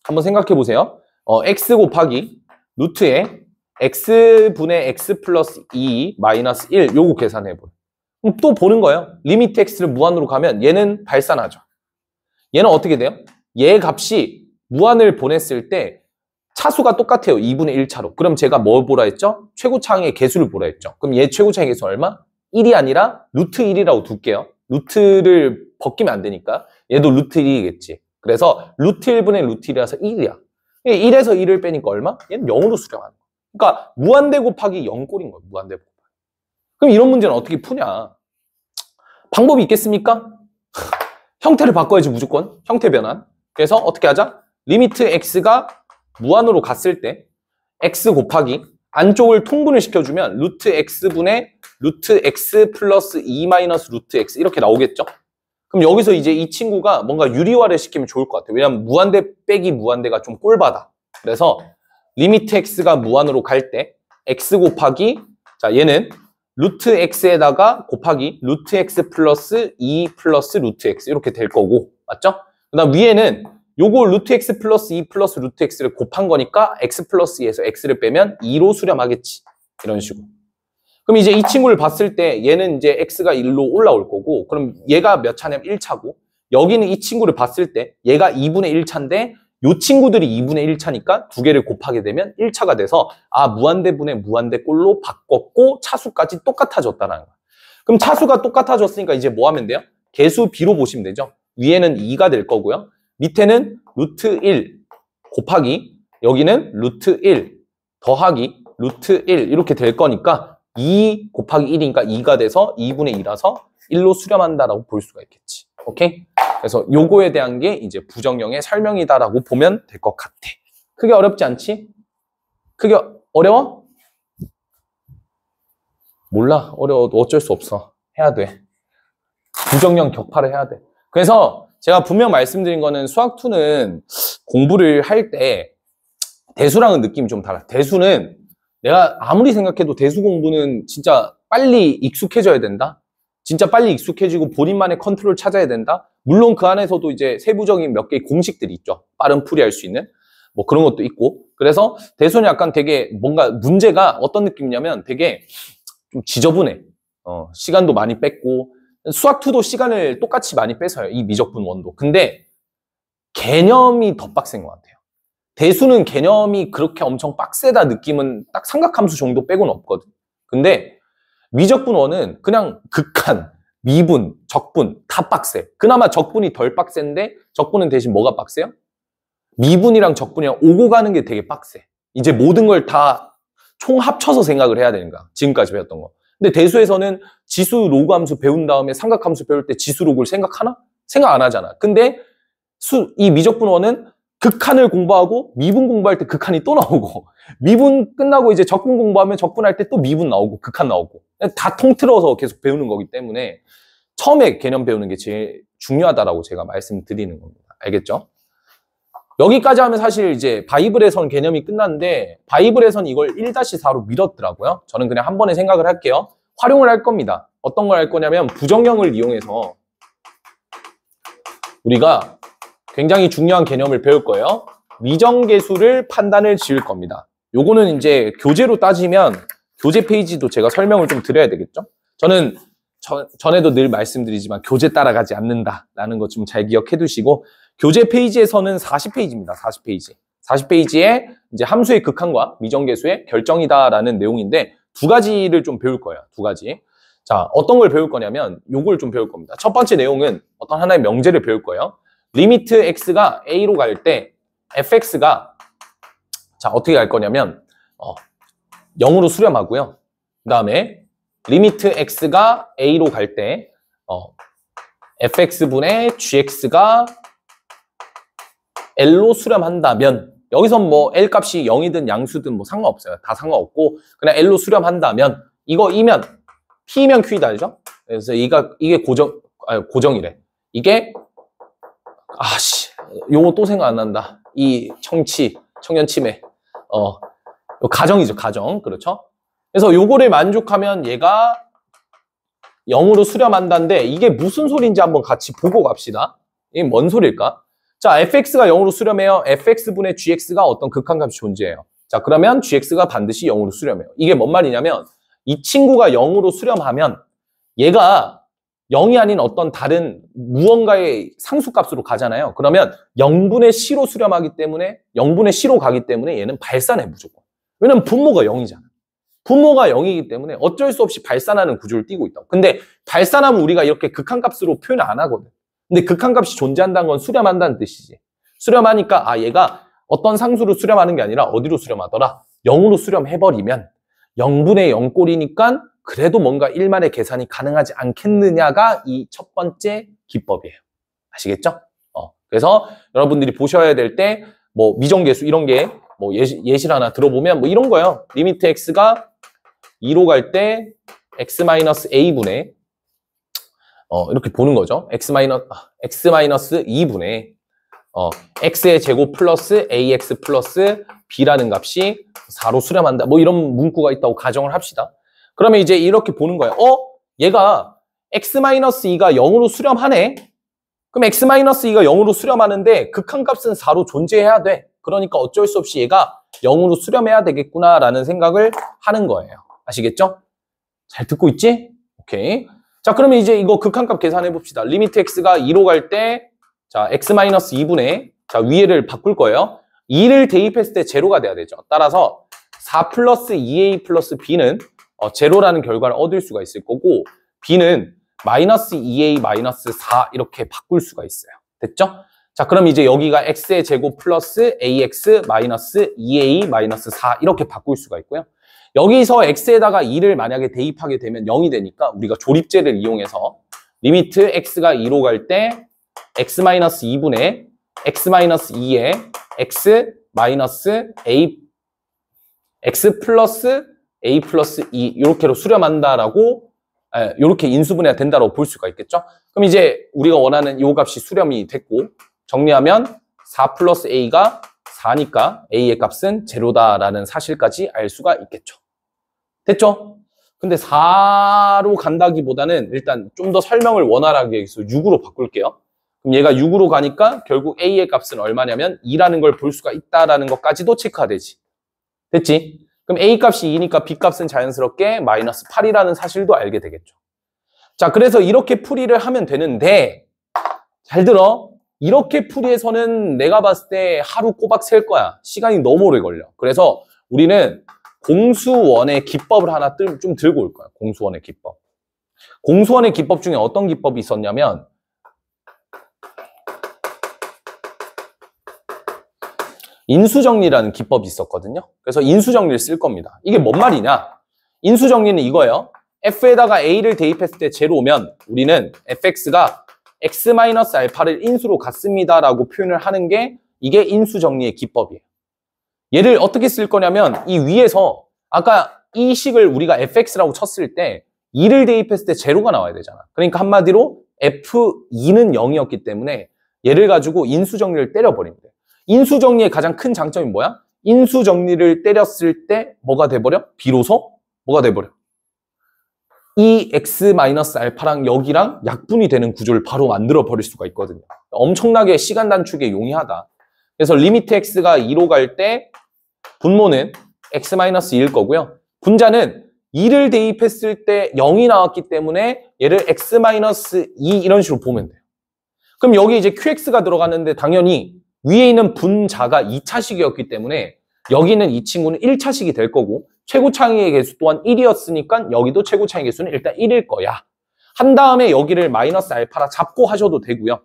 A: 한번 생각해 보세요. x 곱하기 루트에 x분의 x 플러스 2 마이너스 1 요거 계산해 보요. 그럼 또 보는 거예요. 리미트 x를 무한으로 가면 얘는 발산하죠. 얘는 어떻게 돼요? 얘 값이 무한을 보냈을 때 차수가 똑같아요. 2분의 1차로. 그럼 제가 뭘 보라 했죠? 최고차항의 개수를 보라 했죠. 그럼 얘 최고차항의 개수 얼마? 1이 아니라 루트 1이라고 둘게요. 루트를 벗기면 안 되니까 얘도 루트 1이겠지. 그래서 루트 1분의 루트 1이라서 1이야. 1에서 1을 빼니까 얼마? 얘는 0으로 수렴하는 거야. 그러니까 무한대 곱하기 0꼴인 거야. 무한대 곱하기. 그럼 이런 문제는 어떻게 푸냐? 방법이 있겠습니까? 형태를 바꿔야지 무조건. 형태 변환. 그래서 어떻게 하자? 리미트 x가 무한으로 갔을 때 x 곱하기 안쪽을 통분을 시켜주면 루트 x분의 루트 x 플러스 2 마이너스 루트 x 이렇게 나오겠죠? 그럼 여기서 이제 이 친구가 뭔가 유리화를 시키면 좋을 것 같아요. 왜냐면 무한대 빼기 무한대가 좀 꼴받아. 그래서 리미트 x가 무한으로 갈 때 x 곱하기 자 얘는 루트 x에다가 곱하기 루트 x 플러스 2 플러스 루트 x 이렇게 될 거고 맞죠? 그 다음 위에는 요거 루트 x 플러스 2 플러스 루트 x를 곱한 거니까 x 플러스 2에서 x를 빼면 2로 수렴하겠지. 이런 식으로. 그럼 이제 이 친구를 봤을 때 얘는 이제 x가 1로 올라올 거고 그럼 얘가 몇 차냐면 1차고 여기는 이 친구를 봤을 때 얘가 2분의 1차인데 요 친구들이 2분의 1차니까 두 개를 곱하게 되면 1차가 돼서 아 무한대분의 무한대꼴로 바꿨고 차수까지 똑같아졌다는 거야. 그럼 차수가 똑같아졌으니까 이제 뭐 하면 돼요? 개수 b로 보시면 되죠. 위에는 2가 될 거고요. 밑에는 루트 1 곱하기 여기는 루트 1 더하기 루트 1 이렇게 될 거니까 2 곱하기 1이니까 2가 돼서 2분의 2라서 1로 수렴한다라고 볼 수가 있겠지. 오케이? 그래서 요거에 대한 게 이제 부정형의 설명이다라고 보면 될 것 같아. 크게 어렵지 않지? 크게 어려워? 몰라. 어려워도 어쩔 수 없어. 해야 돼. 부정형 격파를 해야 돼. 그래서 제가 분명 말씀드린 거는 수학2는 공부를 할 때 대수랑은 느낌이 좀 달라. 대수는 내가 아무리 생각해도 대수 공부는 진짜 빨리 익숙해져야 된다. 진짜 빨리 익숙해지고 본인만의 컨트롤 찾아야 된다. 물론 그 안에서도 이제 세부적인 몇 개의 공식들이 있죠. 빠른 풀이할 수 있는 뭐 그런 것도 있고. 그래서 대수는 약간 되게 뭔가 문제가 어떤 느낌이냐면 되게 좀 지저분해. 시간도 많이 뺐고 수학2도 시간을 똑같이 많이 뺏어요. 이 미적분 원도. 근데 개념이 더 빡센 것 같아요. 대수는 개념이 그렇게 엄청 빡세다 느낌은 딱 삼각함수 정도 빼고는 없거든. 근데 미적분 원은 그냥 극한, 미분, 적분 다 빡세. 그나마 적분이 덜 빡센데 적분은 대신 뭐가 빡세요? 미분이랑 적분이랑 오고 가는 게 되게 빡세. 이제 모든 걸 다 총 합쳐서 생각을 해야 되는 거야. 지금까지 배웠던 거. 근데 대수에서는 지수 로그 함수 배운 다음에 삼각함수 배울 때 지수 로그를 생각하나? 생각 안 하잖아. 근데 이 미적분원은 극한을 공부하고 미분 공부할 때 극한이 또 나오고 미분 끝나고 이제 적분 공부하면 적분할 때 또 미분 나오고 극한 나오고 다 통틀어서 계속 배우는 거기 때문에 처음에 개념 배우는 게 제일 중요하다라고 제가 말씀드리는 겁니다. 알겠죠? 여기까지 하면 사실 이제 바이블에선 개념이 끝났는데 바이블에선 이걸 1-4로 밀었더라고요. 저는 그냥 한 번에 생각을 할게요. 활용을 할 겁니다. 어떤 걸 할 거냐면 부정형을 이용해서 우리가 굉장히 중요한 개념을 배울 거예요. 미정계수를 판단을 지을 겁니다. 요거는 이제 교재로 따지면 교재 페이지도 제가 설명을 좀 드려야 되겠죠? 저는 전에도 늘 말씀드리지만 교재 따라가지 않는다라는 것 좀 잘 기억해 두시고, 교재 페이지에서는 40페이지입니다. 40페이지. 40페이지에 이제 함수의 극한과 미정계수의 결정이다라는 내용인데 두 가지를 좀 배울 거예요. 두 가지. 자, 어떤 걸 배울 거냐면 요걸 좀 배울 겁니다. 첫 번째 내용은 어떤 하나의 명제를 배울 거예요. 리미트 x가 a로 갈 때 fx가 자, 어떻게 갈 거냐면 0으로 수렴하고요. 그 다음에 리미트 x가 a로 갈 때 fx분의 gx가 l로 수렴한다면, 여기선 뭐 l 값이 0이든 양수든 뭐 상관없어요. 다 상관없고 그냥 l로 수렴한다면, 이거 이면 p면 q이다 알죠? 그래서 이게 고정이래. 이게 요거 또 생각 안 난다. 이 청년 치매. 가정이죠, 가정. 그렇죠? 그래서 요거를 만족하면 얘가 0으로 수렴한다는데 이게 무슨 소리인지 한번 같이 보고 갑시다. 이게 뭔 소리일까? 자, fx가 0으로 수렴해요. fx분의 gx가 어떤 극한값이 존재해요. 자, 그러면 gx가 반드시 0으로 수렴해요. 이게 뭔 말이냐면 이 친구가 0으로 수렴하면 얘가 0이 아닌 어떤 다른 무언가의 상수값으로 가잖아요. 그러면 0분의 c로 수렴하기 때문에 0분의 c로 가기 때문에 얘는 발산해 무조건. 왜냐면 분모가 0이잖아. 분모가 0이기 때문에 어쩔 수 없이 발산하는 구조를 띠고 있다. 근데 발산하면 우리가 이렇게 극한값으로 표현을 안 하거든. 근데 극한값이 존재한다는 건 수렴한다는 뜻이지. 수렴하니까 얘가 어떤 상수로 수렴하는 게 아니라 어디로 수렴하더라? 0으로 수렴해버리면 0분의 0꼴이니까 그래도 뭔가 1만의 계산이 가능하지 않겠느냐가 이 첫 번째 기법이에요. 아시겠죠? 그래서 여러분들이 보셔야 될 때 뭐 미정계수 이런 게 뭐 예시를 하나 들어보면 뭐 이런 거예요. 리미트 x가 2로 갈 때 x-a분의 이렇게 보는 거죠. x-2분의 x의 제곱 플러스 ax 플러스 b라는 값이 4로 수렴한다. 뭐 이런 문구가 있다고 가정을 합시다. 그러면 이제 이렇게 보는 거예요. 얘가 x-2가 0으로 수렴하네. 그럼 x-2가 0으로 수렴하는데 극한값은 4로 존재해야 돼. 그러니까 어쩔 수 없이 얘가 0으로 수렴해야 되겠구나라는 생각을 하는 거예요. 아시겠죠? 잘 듣고 있지? 오케이. 자, 그러면 이제 이거 극한값 계산해 봅시다. 리미트 x가 2로 갈 때, 자, x-2분의, 자, 위에를 바꿀 거예요. 2를 대입했을 때 제로가 돼야 되죠. 따라서 4 플러스 2a 플러스 b는 제로라는 결과를 얻을 수가 있을 거고, b는 마이너스 2a 마이너스 4 이렇게 바꿀 수가 있어요. 됐죠? 자, 그럼 이제 여기가 x의 제곱 플러스 ax 마이너스 2a 마이너스 4 이렇게 바꿀 수가 있고요. 여기서 x에다가 2를 만약에 대입하게 되면 0이 되니까 우리가 조립제를 이용해서 리미트 x가 2로 갈 때 x-2분의 x-2에 x 플러스 a 플러스 2 이렇게로 수렴한다라고 이렇게 인수분해가 된다고 볼 수가 있겠죠. 그럼 이제 우리가 원하는 이 값이 수렴이 됐고 정리하면 4 플러스 a가 4니까 a의 값은 제로다라는 사실까지 알 수가 있겠죠. 됐죠? 근데 4로 간다기보다는 일단 좀 더 설명을 원활하게 해서 6으로 바꿀게요. 그럼 얘가 6으로 가니까 결국 a의 값은 얼마냐면 2라는 걸 볼 수가 있다라는 것까지도 체크가 되지. 됐지? 그럼 a 값이 2니까 b 값은 자연스럽게 마이너스 8이라는 사실도 알게 되겠죠. 자, 그래서 이렇게 풀이를 하면 되는데 잘 들어. 이렇게 풀이해서는 내가 봤을 때 하루 꼬박 셀 거야. 시간이 너무 오래 걸려. 그래서 우리는 공수원의 기법을 하나 좀 들고 올 거야. 공수원의 기법. 공수원의 기법 중에 어떤 기법이 있었냐면 인수정리라는 기법이 있었거든요. 그래서 인수정리를 쓸 겁니다. 이게 뭔 말이냐? 인수정리는 이거예요. f에다가 a를 대입했을 때 제로면 우리는 fx가 x-알파를 인수로 갖습니다라고 표현을 하는 게 이게 인수정리의 기법이에요. 얘를 어떻게 쓸 거냐면 이 위에서 아까 이 식을 우리가 fx라고 쳤을 때 2를 대입했을 때 제로가 나와야 되잖아. 그러니까 한마디로 f2는 0이었기 때문에 얘를 가지고 인수정리를 때려버립니다. 인수정리의 가장 큰 장점이 뭐야? 인수정리를 때렸을 때 뭐가 돼버려? 비로소 뭐가 돼버려? 이 x-알파랑 여기랑 약분이 되는 구조를 바로 만들어 버릴 수가 있거든요. 엄청나게 시간 단축에 용이하다. 그래서 리미트 x가 2로 갈 때 분모는 x-2일 거고요. 분자는 2를 대입했을 때 0이 나왔기 때문에 얘를 x-2 이런 식으로 보면 돼요. 그럼 여기 이제 qx가 들어가는데 당연히 위에 있는 분자가 2차식이었기 때문에 여기는 이 친구는 1차식이 될 거고 최고차항의 개수 또한 1이었으니까 여기도 최고차항의 개수는 일단 1일 거야. 한 다음에 여기를 마이너스 알파라 잡고 하셔도 되고요.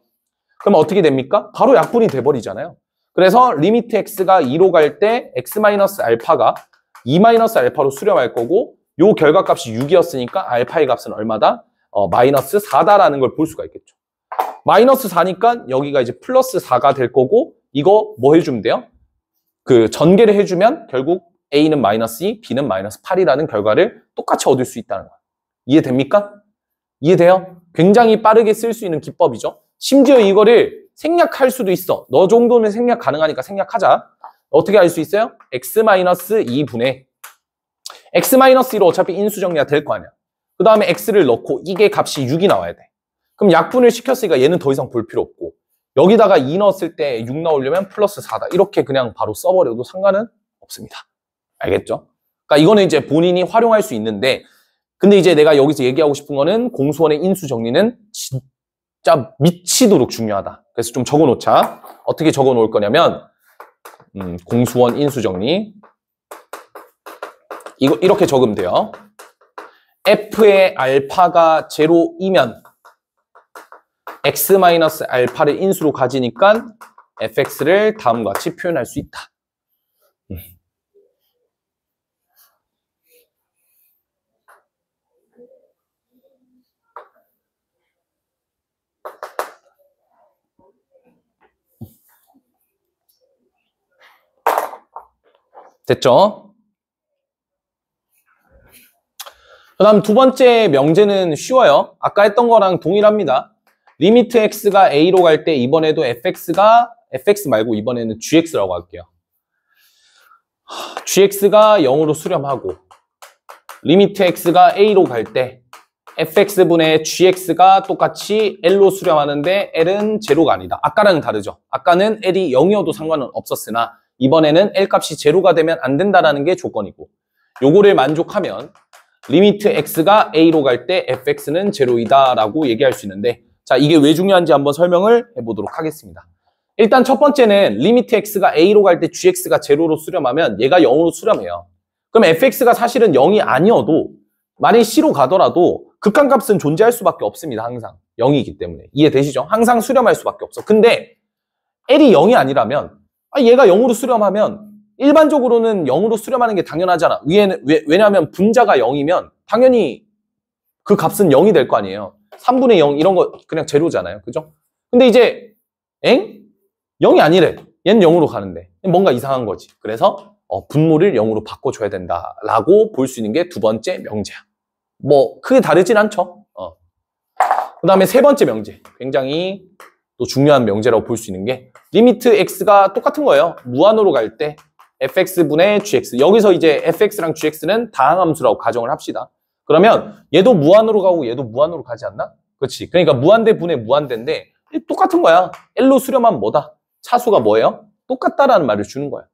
A: 그럼 어떻게 됩니까? 바로 약분이 돼버리잖아요. 그래서 리미트 x가 2로 갈 때 x-알파가 2-알파로 수렴할 거고 요 결과값이 6이었으니까 알파의 값은 얼마다? 마이너스 4다라는 걸 볼 수가 있겠죠. 마이너스 4니까 여기가 이제 플러스 4가 될 거고 이거 뭐 해주면 돼요? 그 전개를 해주면 결국 A는 마이너스 2, B는 마이너스 8이라는 결과를 똑같이 얻을 수 있다는 거예요. 이해됩니까? 이해돼요? 굉장히 빠르게 쓸 수 있는 기법이죠. 심지어 이거를 생략할 수도 있어. 너 정도는 생략 가능하니까 생략하자. 어떻게 할 수 있어요? x-2분의 x-1로 어차피 인수정리가 될 거 아니야. 그 다음에 x를 넣고 이게 값이 6이 나와야 돼. 그럼 약분을 시켰으니까 얘는 더 이상 볼 필요 없고 여기다가 2 넣었을 때 6 나오려면 플러스 4다. 이렇게 그냥 바로 써버려도 상관은 없습니다. 알겠죠? 그러니까 이거는 이제 본인이 활용할 수 있는데 근데 이제 내가 여기서 얘기하고 싶은 거는 공수원의 인수정리는 진짜 미치도록 중요하다. 그래서 좀 적어놓자. 어떻게 적어놓을 거냐면 공수원 인수정리 이거 이렇게 적으면 돼요. f의 알파가 제로이면 x-알파를 인수로 가지니까 fx를 다음과 같이 표현할 수 있다. 됐죠? 그 다음 두 번째 명제는 쉬워요. 아까 했던 거랑 동일합니다. 리미트 x가 a로 갈 때 이번에도 fx가 fx 말고 이번에는 gx라고 할게요. gx가 0으로 수렴하고 리미트 x가 a로 갈 때 fx분의 gx가 똑같이 l로 수렴하는데 l은 제로가 아니다. 아까랑은 다르죠. 아까는 l이 0이어도 상관은 없었으나 이번에는 L 값이 제로가 되면 안 된다라는 게 조건이고 요거를 만족하면 리미트 x가 a로 갈 때 fx는 제로이다 라고 얘기할 수 있는데 자 이게 왜 중요한지 한번 설명을 해보도록 하겠습니다. 일단 첫 번째는 리미트 x가 a로 갈 때 gx가 제로로 수렴하면 얘가 0으로 수렴해요. 그럼 fx가 사실은 0이 아니어도 만약 c로 가더라도 극한값은 존재할 수밖에 없습니다. 항상 0이기 때문에 이해되시죠? 항상 수렴할 수밖에 없어. 근데 L이 0이 아니라면 얘가 0으로 수렴하면 일반적으로는 0으로 수렴하는 게 당연하잖아. 왜냐하면 분자가 0이면 당연히 그 값은 0이 될 거 아니에요. 3분의 0 이런 거 그냥 제로잖아요. 그죠? 근데 이제 0이 아니래. 얘는 0으로 가는데 뭔가 이상한 거지. 그래서 분모를 0으로 바꿔줘야 된다라고 볼 수 있는 게 두 번째 명제야. 뭐 크게 다르진 않죠. 그 다음에 세 번째 명제. 굉장히 또 중요한 명제라고 볼 수 있는 게 리미트 x가 똑같은 거예요. 무한으로 갈 때 fx분의 gx. 여기서 이제 fx랑 gx는 다항함수라고 가정을 합시다. 그러면 얘도 무한으로 가고 얘도 무한으로 가지 않나? 그렇지. 그러니까 무한대 분의 무한대인데 똑같은 거야. L로 수렴하면 뭐다? 차수가 뭐예요? 똑같다라는 말을 주는 거야.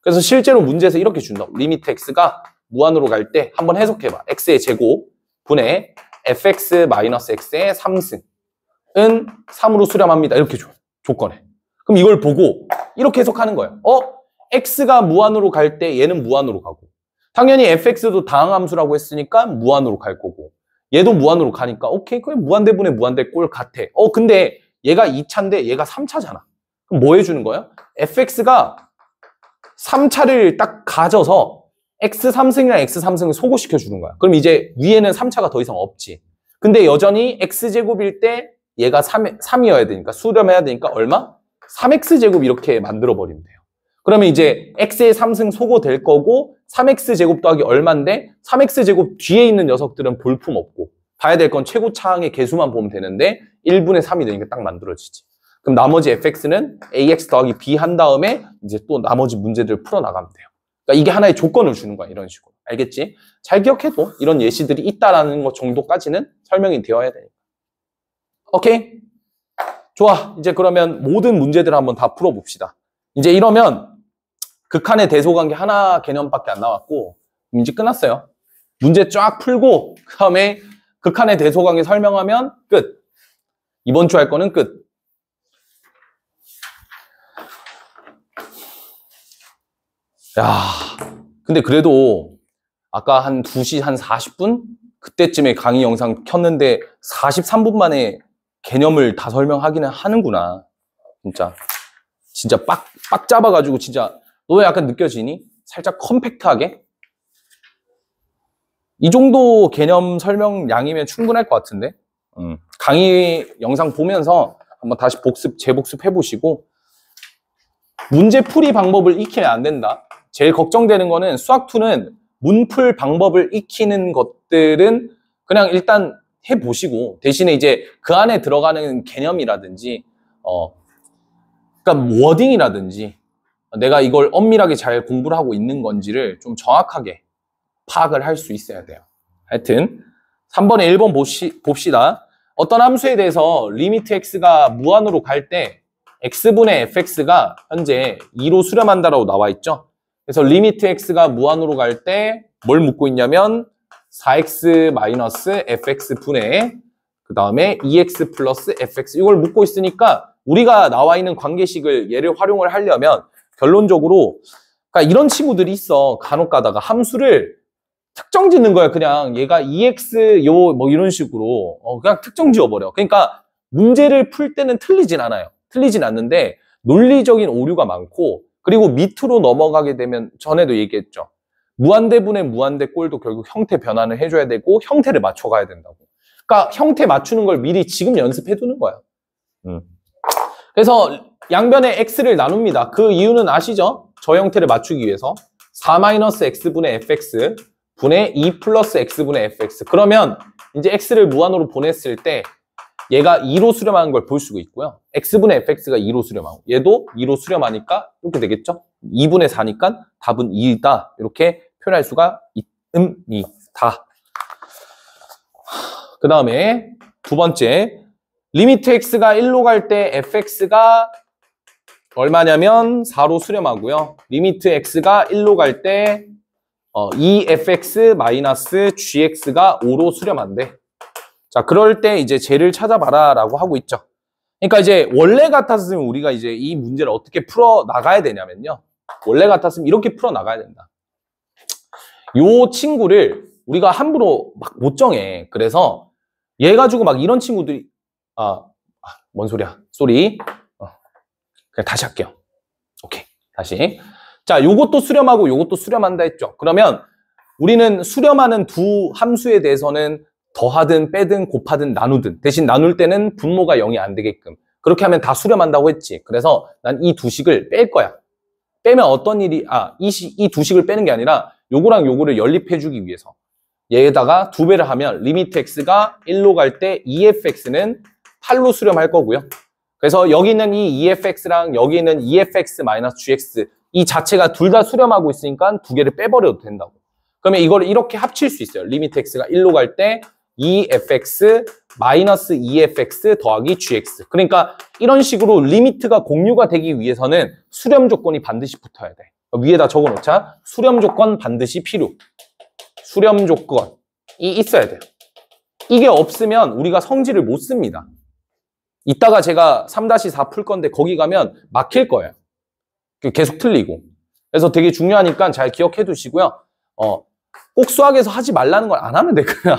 A: 그래서 실제로 문제에서 이렇게 준다. 리미트 x가 무한으로 갈 때 한번 해석해봐. x의 제곱 분의 fx-x의 3승은 3으로 수렴합니다. 이렇게 줘. 조건에. 그럼 이걸 보고 이렇게 해석하는 거예요. x가 무한으로 갈 때 얘는 무한으로 가고 당연히 fx도 다항함수라고 했으니까 무한으로 갈 거고 얘도 무한으로 가니까 오케이 그냥 무한대분의 무한대 꼴 같아. 근데 얘가 2차인데 얘가 3차잖아. 그럼 뭐 해주는 거예요? fx가 3차를 딱 가져서 x3승이랑 x3승을 소거시켜 주는 거야. 그럼 이제 위에는 3차가 더 이상 없지. 근데 여전히 x제곱일 때 얘가 3이어야 되니까 수렴해야 되니까 얼마? 3x제곱 이렇게 만들어버리면 돼요. 그러면 이제 x의 3승 소거될 거고 3x제곱 더하기 얼마인데 3x제곱 뒤에 있는 녀석들은 볼품 없고 봐야 될 건 최고차항의 개수만 보면 되는데 1분의 3이 되니까 딱 만들어지지. 그럼 나머지 fx는 ax 더하기 b 한 다음에 이제 또 나머지 문제들을 풀어나가면 돼요. 그러니까 이게 하나의 조건을 주는 거야. 이런 식으로. 알겠지? 잘 기억해도 이런 예시들이 있다라는 것 정도까지는 설명이 되어야 되니까. 오케이? 좋아. 이제 그러면 모든 문제들을 한번 다 풀어봅시다. 이제 이러면 극한의 대소관계 하나 개념밖에 안 나왔고 이제 끝났어요. 문제 쫙 풀고 그 다음에 극한의 대소관계 설명하면 끝. 이번 주 할 거는 끝. 야, 근데 그래도 아까 한 2시 한 40분? 그때쯤에 강의 영상 켰는데 43분 만에 개념을 다 설명하기는 하는구나. 진짜 빡 잡아가지고 진짜 너 왜 약간 느껴지니? 살짝 컴팩트하게? 이 정도 개념 설명량이면 충분할 것 같은데? 강의 영상 보면서 한번 다시 재복습 해보시고 문제풀이 방법을 익히면 안 된다. 제일 걱정되는 거는 수학2는 문풀 방법을 익히는 것들은 그냥 일단 해보시고 대신에 이제 그 안에 들어가는 개념이라든지 그러니까 워딩이라든지 내가 이걸 엄밀하게 잘 공부를 하고 있는 건지를 좀 정확하게 파악을 할 수 있어야 돼요. 하여튼 3번에 1번 봅시다. 어떤 함수에 대해서 리미트 x가 무한으로 갈 때 x분의 fx가 현재 2로 수렴한다라고 나와 있죠. 그래서 리미트 x가 무한으로 갈 때 뭘 묻고 있냐면 4x fx 분의 그 다음에 2x 플러스 fx 이걸 묻고 있으니까 우리가 나와 있는 관계식을 얘를 활용을 하려면 결론적으로 그러니까 이런 친구들이 있어. 간혹 가다가 함수를 특정 짓는 거야. 그냥 얘가 2x 뭐 이런 식으로 그냥 특정 지어버려. 그러니까 문제를 풀 때는 틀리진 않아요. 틀리진 않는데 논리적인 오류가 많고 그리고 밑으로 넘어가게 되면 전에도 얘기했죠. 무한대분의 무한대꼴도 결국 형태 변환을 해줘야 되고 형태를 맞춰가야 된다고. 그러니까 형태 맞추는 걸 미리 지금 연습해 두는 거야. 그래서 양변에 x를 나눕니다. 그 이유는 아시죠? 저 형태를 맞추기 위해서 4-x분의 fx 분의 2 플러스 x분의 fx. 그러면 이제 x를 무한으로 보냈을 때 얘가 2로 수렴하는 걸 볼 수가 있고요. x분의 fx가 2로 수렴하고 얘도 2로 수렴하니까 이렇게 되겠죠? 2분의 4니까 답은 2다. 이렇게 표현할 수가 있다. 그 다음에 두 번째 리미트 x가 1로 갈 때 fx가 얼마냐면 4로 수렴하고요. 리미트 x가 1로 갈 때 2fx-gx가 5로 수렴한대. 자, 그럴 때 이제 쟤를 찾아봐라 라고 하고 있죠. 그러니까 이제 원래 같았으면 우리가 이제 이 문제를 어떻게 풀어 나가야 되냐면요. 원래 같았으면 이렇게 풀어 나가야 된다. 요 친구를 우리가 함부로 막 못 정해. 그래서 얘 가지고 막 이런 친구들이 뭔 소리야? 쏘리. 그냥 다시 할게요. 오케이. 다시. 자, 요것도 수렴하고 요것도 수렴한다 했죠. 그러면 우리는 수렴하는 두 함수에 대해서는 더하든 빼든 곱하든 나누든 대신 나눌 때는 분모가 0이 안 되게끔 그렇게 하면 다 수렴한다고 했지. 그래서 난 이 두 식을 뺄 거야. 빼면 어떤 일이 이 두 식을 빼는 게 아니라 요거랑 요거를 연립해주기 위해서 얘에다가 2배를 하면 리미트 x가 1로 갈 때 2fx는 8로 수렴할 거고요. 그래서 여기 있는 이 EFX랑 여기 있는 EFX-GX 이 자체가 둘 다 수렴하고 있으니까 두 개를 빼버려도 된다고. 그러면 이걸 이렇게 합칠 수 있어요. 리미트 x가 1로 갈 때 EFX-EFX 더하기 GX. 그러니까 이런 식으로 리미트가 공유가 되기 위해서는 수렴 조건이 반드시 붙어야 돼. 위에다 적어놓자. 수렴 조건 반드시 필요. 수렴 조건이 있어야 돼요. 이게 없으면 우리가 성질을 못 씁니다. 이따가 제가 3-4 풀 건데 거기 가면 막힐 거예요. 계속 틀리고. 그래서 되게 중요하니까 잘 기억해 두시고요. 꼭 수학에서 하지 말라는 걸 안 하면 돼, 그냥.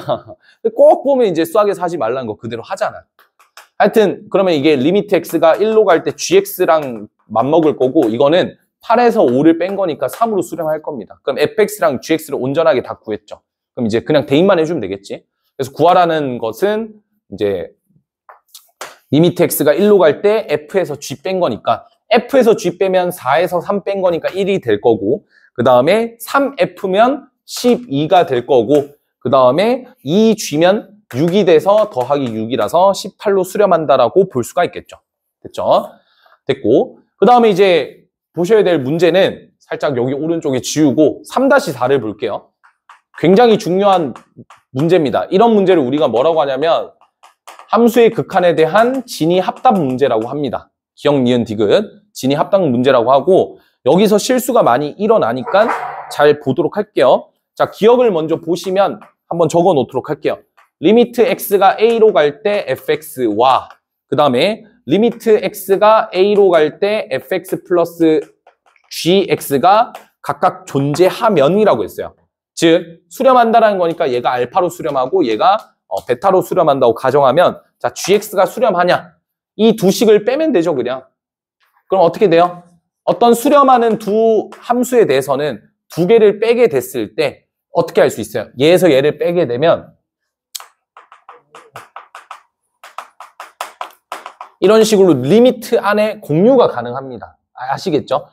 A: 꼭 보면 이제 수학에서 하지 말라는 거 그대로 하잖아. 하여튼, 그러면 이게 리미트 x가 1로 갈 때 gx랑 맞먹을 거고, 이거는 8에서 5를 뺀 거니까 3으로 수렴할 겁니다. 그럼 fx랑 gx를 온전하게 다 구했죠. 그럼 이제 그냥 대입만 해주면 되겠지. 그래서 구하라는 것은 이제 리미트 x가 1로 갈 때 f에서 g 뺀 거니까 f에서 g 빼면 4에서 3 뺀 거니까 1이 될 거고 그 다음에 3f면 12가 될 거고 그 다음에 2g면 6이 돼서 더하기 6이라서 18로 수렴한다라고 볼 수가 있겠죠. 됐죠? 됐고 그 다음에 이제 보셔야 될 문제는 살짝 여기 오른쪽에 지우고 3-4를 볼게요. 굉장히 중요한 문제입니다. 이런 문제를 우리가 뭐라고 하냐면 함수의 극한에 대한 진위 합답 문제라고 합니다. 기억, 니은, 디귿 진위 합답 문제라고 하고 여기서 실수가 많이 일어나니까 잘 보도록 할게요. 자, 기억을 먼저 보시면 한번 적어 놓도록 할게요. 리미트 x가 a로 갈 때 fx와 그 다음에 리미트 x가 a로 갈 때 fx 플러스 gx가 각각 존재하면이라고 했어요. 즉 수렴한다라는 거니까 얘가 알파로 수렴하고 얘가 베타로 수렴한다고 가정하면 자 gx가 수렴하냐? 이 두 식을 빼면 되죠 그냥. 그럼 어떻게 돼요? 어떤 수렴하는 두 함수에 대해서는 두 개를 빼게 됐을 때 어떻게 할 수 있어요? 얘에서 얘를 빼게 되면 이런 식으로 리미트 안에 공유가 가능합니다. 아시겠죠?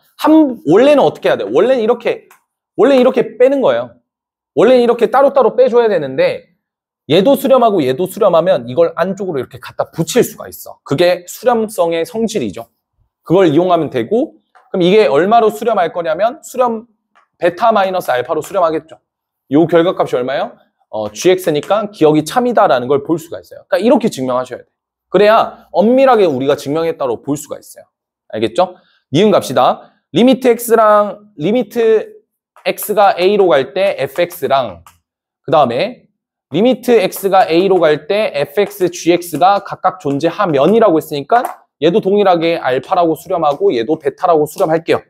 A: 원래는 어떻게 해야 돼요? 원래는 이렇게 빼는 거예요. 원래는 이렇게 따로따로 빼줘야 되는데 얘도 수렴하고 얘도 수렴하면 이걸 안쪽으로 이렇게 갖다 붙일 수가 있어. 그게 수렴성의 성질이죠. 그걸 이용하면 되고 그럼 이게 얼마로 수렴할 거냐면 수렴 베타 마이너스 알파로 수렴하겠죠. 이 결과값이 얼마예요? gx니까 기억이 참이다라는 걸 볼 수가 있어요. 그러니까 이렇게 증명하셔야 돼요. 그래야 엄밀하게 우리가 증명했다고 볼 수가 있어요. 알겠죠? 니은 갑시다. 리미트 x가 a로 갈 때 fx랑 그 다음에 리미트 x가 a로 갈 때 fx, gx가 각각 존재하면이라고 했으니까 얘도 동일하게 알파라고 수렴하고 얘도 베타라고 수렴할게요.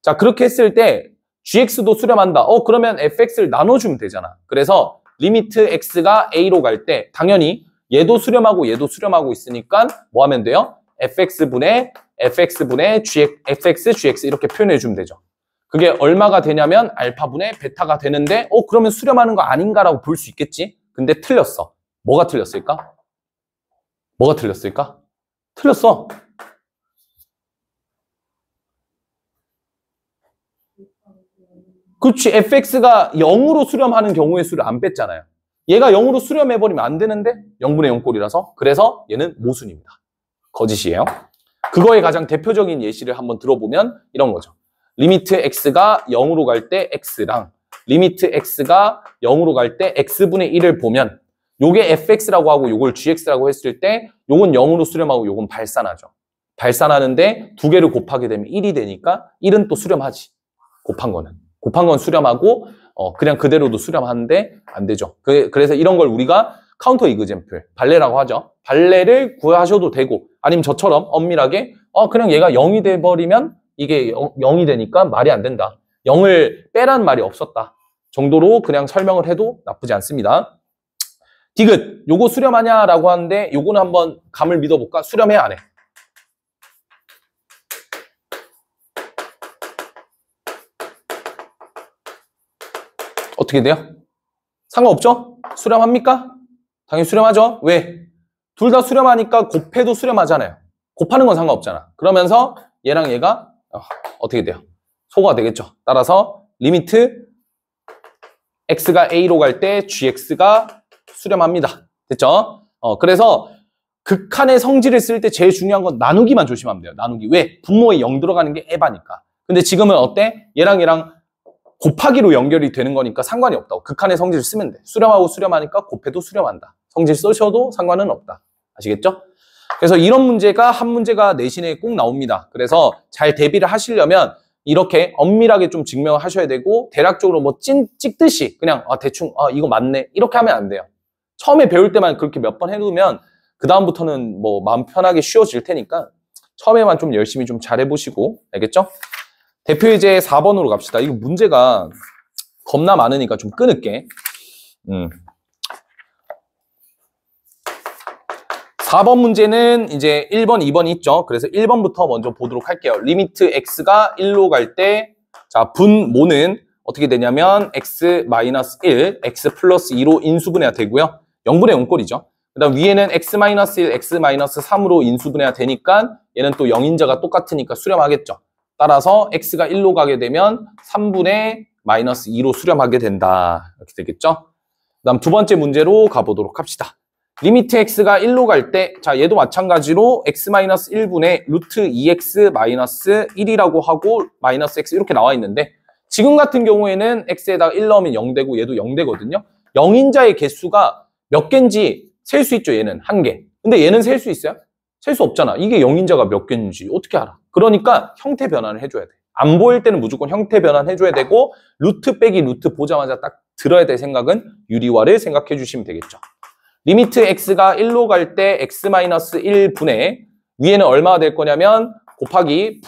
A: 자, 그렇게 했을 때 gx도 수렴한다. 그러면 fx를 나눠주면 되잖아. 그래서 리미트 x가 a로 갈 때 당연히 얘도 수렴하고 얘도 수렴하고 있으니까 뭐 하면 돼요? fx분의 fx, gx 이렇게 표현해주면 되죠. 그게 얼마가 되냐면 알파분의 베타가 되는데 그러면 수렴하는 거 아닌가라고 볼 수 있겠지? 근데 틀렸어. 뭐가 틀렸을까? 틀렸어. 그렇지. fx가 0으로 수렴하는 경우의 수를 안 뺐잖아요. 얘가 0으로 수렴해버리면 안 되는데 0분의 0꼴이라서 그래서 얘는 모순입니다. 거짓이에요. 그거의 가장 대표적인 예시를 한번 들어보면 이런 거죠. 리미트 x가 0으로 갈 때 x랑 리미트 x가 0으로 갈 때 x분의 1을 보면 요게 fx라고 하고 요걸 gx라고 했을 때 요건 0으로 수렴하고 요건 발산하죠. 발산하는데 두 개를 곱하게 되면 1이 되니까 1은 또 수렴하지. 곱한 건 수렴하고 그냥 그대로도 수렴하는데 안 되죠. 그래서 이런 걸 우리가 카운터 이그젬플, 발레라고 하죠. 발레를 구하셔도 되고 아니면 저처럼 엄밀하게 그냥 얘가 0이 돼버리면 이게 0이 되니까 말이 안 된다. 0을 빼란 말이 없었다. 정도로 그냥 설명을 해도 나쁘지 않습니다. 디귿, 요거 수렴하냐라고 하는데 요거는 한번 감을 믿어볼까? 수렴해 안 해? 어떻게 돼요? 상관없죠? 수렴합니까? 당연히 수렴하죠. 왜? 둘 다 수렴하니까 곱해도 수렴하잖아요. 곱하는 건 상관없잖아. 그러면서 얘랑 얘가 어떻게 돼요? 소거가 되겠죠. 따라서 리미트 x가 a로 갈 때 gx가 수렴합니다. 됐죠? 그래서 극한의 성질을 쓸 때 제일 중요한 건 나누기만 조심하면 돼요. 나누기. 왜? 분모에 0 들어가는 게 에바니까. 근데 지금은 어때? 얘랑 곱하기로 연결이 되는 거니까 상관이 없다고. 극한의 성질을 쓰면 돼. 수렴하고 수렴하니까 곱해도 수렴한다. 성질 쓰셔도 상관은 없다. 아시겠죠? 그래서 이런 문제가 한 문제가 내신에 꼭 나옵니다. 그래서 잘 대비를 하시려면 이렇게 엄밀하게 좀 증명을 하셔야 되고 대략적으로 뭐 찍듯이 그냥 대충 이거 맞네 이렇게 하면 안 돼요. 처음에 배울 때만 그렇게 몇 번 해두면 그 다음부터는 뭐 마음 편하게 쉬워질 테니까 처음에만 좀 열심히 좀 잘해보시고 알겠죠? 대표예제 4번으로 갑시다. 이거 문제가 겁나 많으니까 좀 끊을게. 4번 문제는 이제 1번, 2번이 있죠. 그래서 1번부터 먼저 보도록 할게요. 리미트 x가 1로 갈 때, 자, 분모는 어떻게 되냐면 x-1, x 플러스 2로 인수분해가 되고요. 0분의 0꼴이죠. 그 다음 위에는 x-1, x-3으로 인수분해가 되니까 얘는 또 0인자가 똑같으니까 수렴하겠죠. 따라서 x가 1로 가게 되면 3분의 마이너스 2로 수렴하게 된다. 이렇게 되겠죠. 그 다음 두 번째 문제로 가보도록 합시다. 리미트 x가 1로 갈 때, 자, 얘도 마찬가지로 x-1분의 루트 2x-1이라고 하고 마이너스 x 이렇게 나와 있는데 지금 같은 경우에는 x에다가 1 넣으면 0 되고 얘도 0 되거든요. 영인자의 개수가 몇 개인지 셀 수 있죠, 얘는 1개. 근데 얘는 셀 수 있어요? 셀 수 없잖아. 이게 영인자가 몇 개인지 어떻게 알아? 그러니까 형태 변환을 해줘야 돼. 안 보일 때는 무조건 형태 변환 해줘야 되고 루트 빼기 루트 보자마자 딱 들어야 될 생각은 유리화를 생각해 주시면 되겠죠. 리미트 x가 1로 갈 때 x-1분의 위에는 얼마가 될 거냐면 곱하기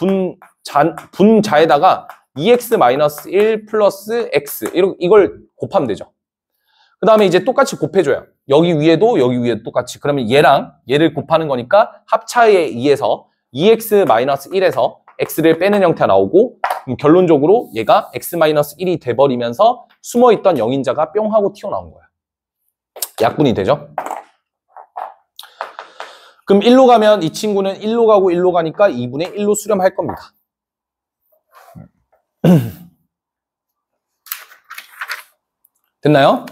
A: 분자에다가 2x-1 플러스 x 이걸 곱하면 되죠. 그 다음에 이제 똑같이 곱해줘요. 여기 위에도 똑같이. 그러면 얘랑 얘를 곱하는 거니까 합차에 2에서 2x-1에서 x를 빼는 형태가 나오고 결론적으로 얘가 x-1이 돼버리면서 숨어있던 영인자가 뿅 하고 튀어나온 거야. 약분이 되죠? 그럼 1로 가면 이 친구는 1로 가고 1로 가니까 2분의 1로 수렴할 겁니다. 됐나요?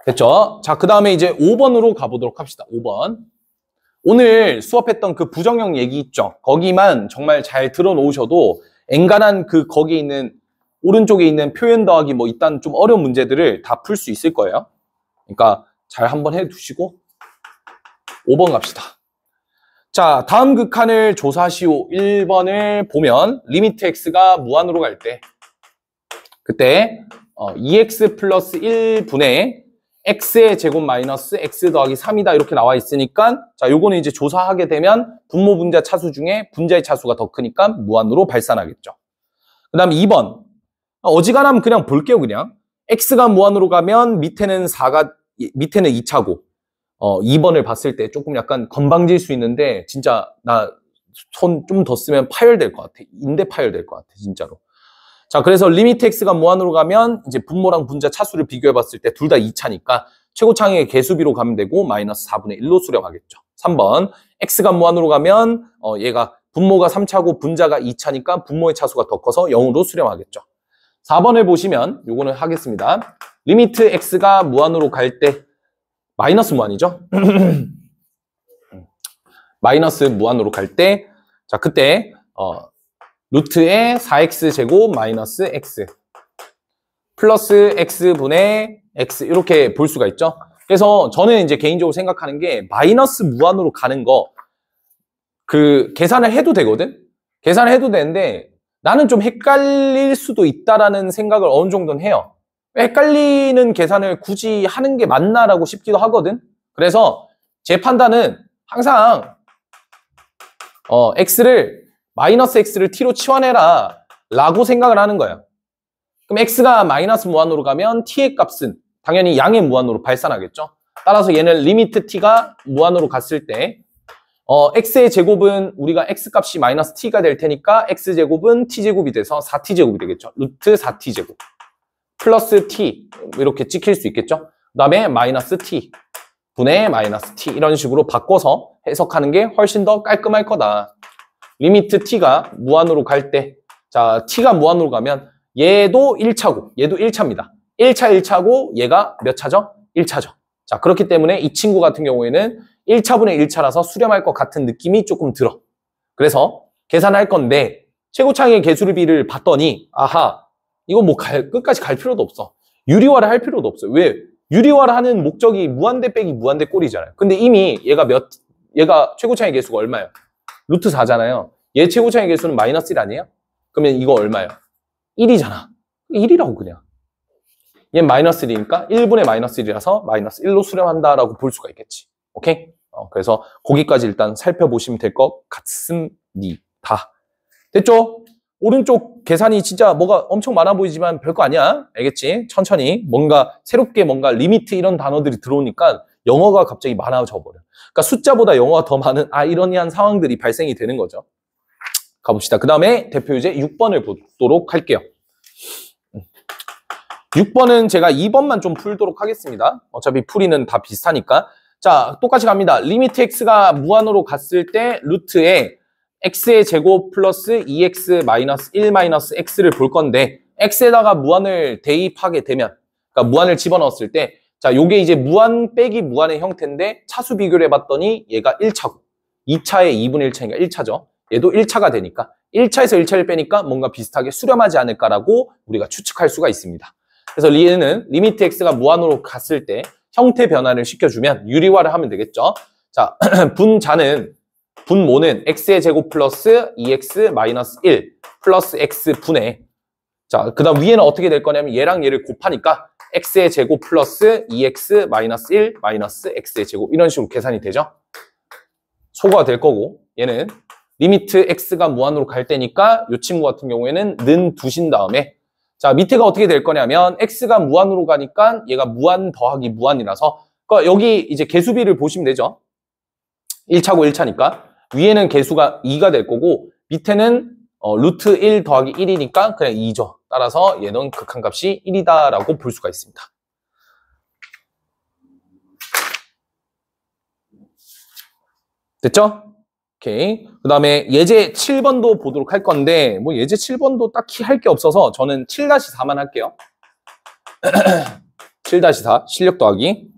A: 됐죠? 자, 그 다음에 이제 5번으로 가보도록 합시다. 5번. 오늘 수업했던 그 부정형 얘기 있죠? 거기만 정말 잘 들어놓으셔도 엔간한 그 거기에 있는 오른쪽에 있는 표현 더하기 뭐 일단 좀 어려운 문제들을 다 풀 수 있을 거예요. 그러니까 잘 한번 해두시고 5번 갑시다. 자, 다음 극한을 조사시오. 1번을 보면 리미트 x가 무한으로 갈 때 그때 2x 플러스 1분의 x의 제곱 마이너스 x 더하기 3이다 이렇게 나와 있으니까 자, 요거는 이제 조사하게 되면 분모 분자 차수 중에 분자의 차수가 더 크니까 무한으로 발산하겠죠. 그 다음 2번 어지간하면 그냥 볼게요. 그냥 x가 무한으로 가면 밑에는 2차고 2번을 봤을 때 조금 약간 건방질 수 있는데 진짜 나 손 좀 더 쓰면 파열될 것 같아. 인대 파열될 것 같아 진짜로. 자, 그래서 리미트 x가 무한으로 가면 이제 분모랑 분자 차수를 비교해 봤을 때 둘 다 2차니까 최고차항의 개수비로 가면 되고 마이너스 4분의 1로 수렴하겠죠. 3번 x가 무한으로 가면 얘가 분모가 3차고 분자가 2차니까 분모의 차수가 더 커서 0으로 수렴하겠죠. 4번을 보시면 요거는 하겠습니다. 리미트 x가 무한으로 갈 때 마이너스 무한이죠. 마이너스 무한으로 갈 때 자, 그때 루트의 4x 제곱 마이너스 x 플러스 x분의 x 이렇게 볼 수가 있죠. 그래서 저는 이제 개인적으로 생각하는 게 마이너스 무한으로 가는 거 그 계산을 해도 되거든. 계산을 해도 되는데 나는 좀 헷갈릴 수도 있다라는 생각을 어느 정도는 해요. 헷갈리는 계산을 굳이 하는 게 맞나라고 싶기도 하거든. 그래서 제 판단은 항상 마이너스 x를 t로 치환해라 라고 생각을 하는 거예요. 그럼 x가 마이너스 무한으로 가면 t의 값은 당연히 양의 무한으로 발산하겠죠. 따라서 얘는 리미트 t가 무한으로 갔을 때 x의 제곱은 우리가 x 값이 마이너스 t가 될 테니까 x제곱은 t제곱이 돼서 4t제곱이 되겠죠. 루트 4t제곱 플러스 t 이렇게 찍힐 수 있겠죠. 그 다음에 마이너스 t 분의 마이너스 t 이런 식으로 바꿔서 해석하는 게 훨씬 더 깔끔할 거다. 리미트 t가 무한으로 갈 때 자, t가 무한으로 가면 얘도 1차고 얘도 1차입니다. 1차고 얘가 몇 차죠? 1차죠. 자, 그렇기 때문에 이 친구 같은 경우에는 1차분의 1차라서 수렴할 것 같은 느낌이 조금 들어. 그래서 계산할 건데 최고차항의 개수비를 봤더니 아하, 이거 뭐 끝까지 갈 필요도 없어. 유리화를 할 필요도 없어요. 왜? 유리화를 하는 목적이 무한대 빼기 무한대 꼴이잖아요. 근데 이미 얘가 최고차항의 개수가 얼마예요? 루트 4잖아요. 얘 최고차항의 개수는 마이너스 1 아니에요? 그러면 이거 얼마예요? 1이잖아. 1이라고 그냥. 얘 마이너스 1이니까 1분의 마이너스 1이라서 마이너스 1로 수렴한다라고 볼 수가 있겠지. 오케이? 그래서 거기까지 일단 살펴보시면 될 것 같습니다. 됐죠? 오른쪽 계산이 진짜 뭐가 엄청 많아 보이지만 별거 아니야. 알겠지? 천천히 뭔가 새롭게 뭔가 리미트 이런 단어들이 들어오니까 영어가 갑자기 많아져 버려. 그러니까 숫자보다 영어가 더 많은 아이러니한 상황들이 발생이 되는 거죠. 가봅시다. 그 다음에 대표 유제 6번을 보도록 할게요. 6번은 제가 2번만 좀 풀도록 하겠습니다. 어차피 풀이는 다 비슷하니까. 자, 똑같이 갑니다. 리미트 x가 무한으로 갔을 때 루트에 x의 제곱 플러스 2x 마이너스 1 마이너스 x를 볼 건데 x에다가 무한을 대입하게 되면 그러니까 무한을 집어넣었을 때 자, 요게 이제 무한 빼기 무한의 형태인데 차수 비교를 해봤더니 얘가 1차고 2차에 2분의 1차니까 1차죠. 얘도 1차가 되니까 1차에서 1차를 빼니까 뭔가 비슷하게 수렴하지 않을까라고 우리가 추측할 수가 있습니다. 그래서 얘는 리미트 x가 무한으로 갔을 때 형태 변화를 시켜주면 유리화를 하면 되겠죠. 자, 분모는 x의 제곱 플러스 2x 마이너스 1 플러스 x분의 자, 그 다음 위에는 어떻게 될 거냐면 얘랑 얘를 곱하니까 x의 제곱 플러스 2x 마이너스 1 마이너스 x의 제곱 이런 식으로 계산이 되죠. 소거가 될 거고 얘는 리미트 x가 무한으로 갈 때니까 이 친구 같은 경우에는 는 두신 다음에 자 밑에가 어떻게 될 거냐면 x가 무한으로 가니까 얘가 무한 더하기 무한이라서 그러니까 여기 이제 개수비를 보시면 되죠. 1차고 1차니까 위에는 개수가 2가 될 거고 밑에는 루트 1 더하기 1이니까 그냥 2죠. 따라서 얘는 극한값이 1이다라고 볼 수가 있습니다. 됐죠? 오케이. 그 다음에 예제 7번도 보도록 할 건데 뭐 예제 7번도 딱히 할 게 없어서 저는 7-4만 할게요. 7-4 실력 더하기.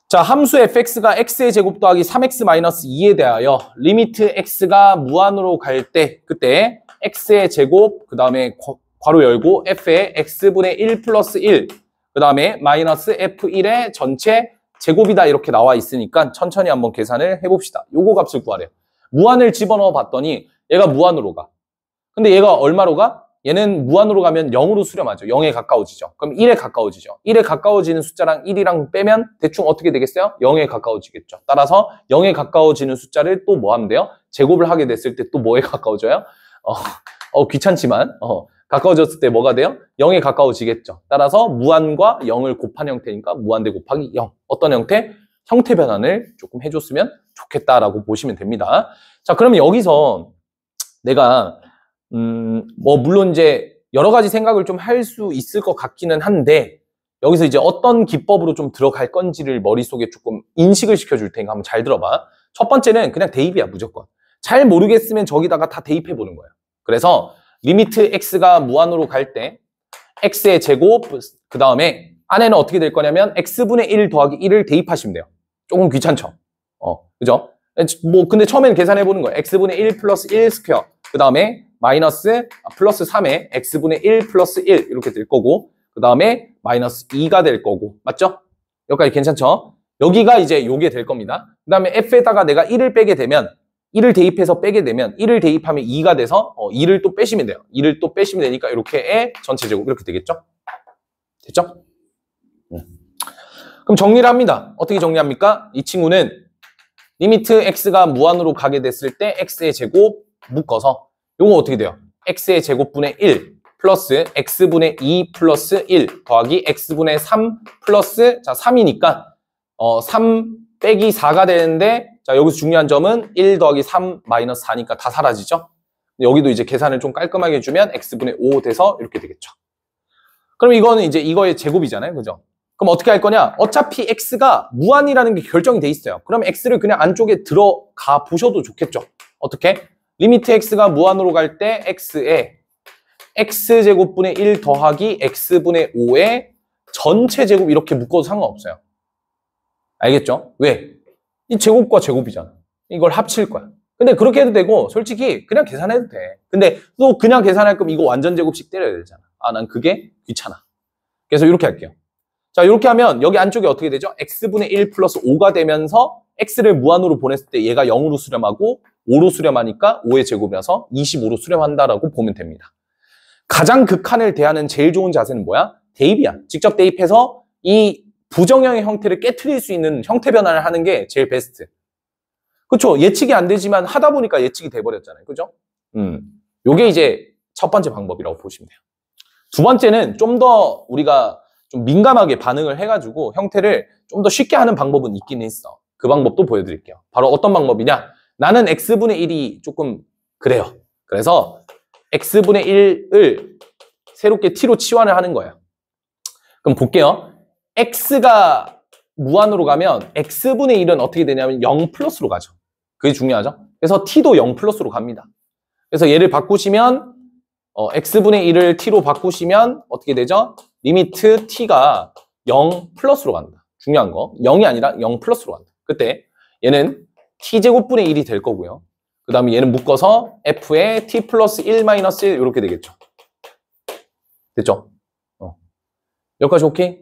A: 자, 함수 fx가 x의 제곱 더하기 3x-2에 대하여 리미트 x가 무한으로 갈 때 그때 x의 제곱 그 다음에 괄호 열고 f의 x분의 1 플러스 1 그 다음에 마이너스 f1의 전체 제곱이다 이렇게 나와 있으니까 천천히 한번 계산을 해봅시다. 요거 값을 구하래요. 무한을 집어넣어 봤더니 얘가 무한으로 가. 근데 얘가 얼마로 가? 얘는 무한으로 가면 0으로 수렴하죠. 0에 가까워지죠. 그럼 1에 가까워지죠. 1에 가까워지는 숫자랑 1이랑 빼면 대충 어떻게 되겠어요? 0에 가까워지겠죠. 따라서 0에 가까워지는 숫자를 또 뭐 하면 돼요? 제곱을 하게 됐을 때 또 뭐에 가까워져요? 귀찮지만 가까워졌을 때 뭐가 돼요? 0에 가까워지겠죠. 따라서 무한과 0을 곱한 형태니까 무한대 곱하기 0. 어떤 형태? 형태 변환을 조금 해줬으면 좋겠다라고 보시면 됩니다. 자, 그러면 여기서 내가 뭐 물론 이제 여러 가지 생각을 좀 할 수 있을 것 같기는 한데 여기서 이제 어떤 기법으로 좀 들어갈 건지를 머릿속에 조금 인식을 시켜줄 테니까 한번 잘 들어봐. 첫 번째는 그냥 대입이야 무조건. 잘 모르겠으면 저기다가 다 대입해 보는 거예요. 그래서 리미트 x가 무한으로 갈 때 x의 제곱 그 다음에 안에는 어떻게 될 거냐면 x분의 1 더하기 1을 대입하시면 돼요. 조금 귀찮죠? 그죠? 뭐 근데 처음에는 계산해 보는 거예요. x분의 1 플러스 1 스퀘어 그 다음에 마이너스 플러스 3에 x분의 1 플러스 1 이렇게 될 거고 그 다음에 마이너스 2가 될 거고 맞죠? 여기까지 괜찮죠? 여기가 이제 요게 될 겁니다. 그 다음에 f에다가 내가 1을 빼게 되면 1을 대입해서 빼게 되면 1을 대입하면 2가 돼서 2를 또 빼시면 돼요. 2를 또 빼시면 되니까 이렇게의 전체 제곱 이렇게 되겠죠? 됐죠? 그럼 정리를 합니다. 어떻게 정리합니까? 이 친구는 리미트 x가 무한으로 가게 됐을 때 x의 제곱 묶어서 요거 어떻게 돼요? x의 제곱분의 1 플러스 x분의 2 플러스 1 더하기 x분의 3 플러스 자 3이니까 3 빼기 4가 되는데 자 여기서 중요한 점은 1 더하기 3 마이너스 4니까 다 사라지죠? 여기도 이제 계산을 좀 깔끔하게 해주면 x분의 5 돼서 이렇게 되겠죠. 그럼 이거는 이제 이거의 제곱이잖아요. 그죠? 그럼 어떻게 할 거냐? 어차피 x가 무한이라는 게 결정이 돼 있어요. 그럼 x를 그냥 안쪽에 들어가 보셔도 좋겠죠. 어떻게? 리미트 x가 무한으로 갈 때 x에 x제곱분의 1 더하기 x분의 5의 전체 제곱 이렇게 묶어도 상관없어요. 알겠죠? 왜? 이 제곱과 제곱이잖아. 이걸 합칠 거야. 근데 그렇게 해도 되고 솔직히 그냥 계산해도 돼. 근데 또 그냥 계산할 거면 이거 완전 제곱씩 때려야 되잖아. 난 그게 귀찮아. 그래서 이렇게 할게요. 자, 이렇게 하면 여기 안쪽에 어떻게 되죠? x분의 1 플러스 5가 되면서 x를 무한으로 보냈을 때 얘가 0으로 수렴하고 5로 수렴하니까 5의 제곱이라서 25로 수렴한다라고 보면 됩니다. 가장 극한을 대하는 제일 좋은 자세는 뭐야? 대입이야. 직접 대입해서 이 부정형의 형태를 깨트릴 수 있는 형태 변환을 하는 게 제일 베스트. 그렇죠? 예측이 안 되지만 하다 보니까 예측이 돼버렸잖아요. 그죠? 요게 이제 첫 번째 방법이라고 보시면 돼요. 두 번째는 좀 더 우리가 좀 민감하게 반응을 해가지고 형태를 좀 더 쉽게 하는 방법은 있긴 있어. 그 방법도 보여드릴게요. 바로 어떤 방법이냐? 나는 x분의 1이 조금 그래요. 그래서 x분의 1을 새롭게 t로 치환을 하는 거예요. 그럼 볼게요. x가 무한으로 가면 x분의 1은 어떻게 되냐면 0 플러스로 가죠. 그게 중요하죠. 그래서 t도 0 플러스로 갑니다. 그래서 얘를 바꾸시면 x분의 1을 t로 바꾸시면 어떻게 되죠? 리미트 t가 0 플러스로 간다. 중요한 거. 0이 아니라 0 플러스로 간다. 그때 얘는 t제곱분의 1이 될 거고요. 그 다음에 얘는 묶어서 f의 t 플러스 1 마이너스 1 이렇게 되겠죠. 됐죠? 여기까지 오케이?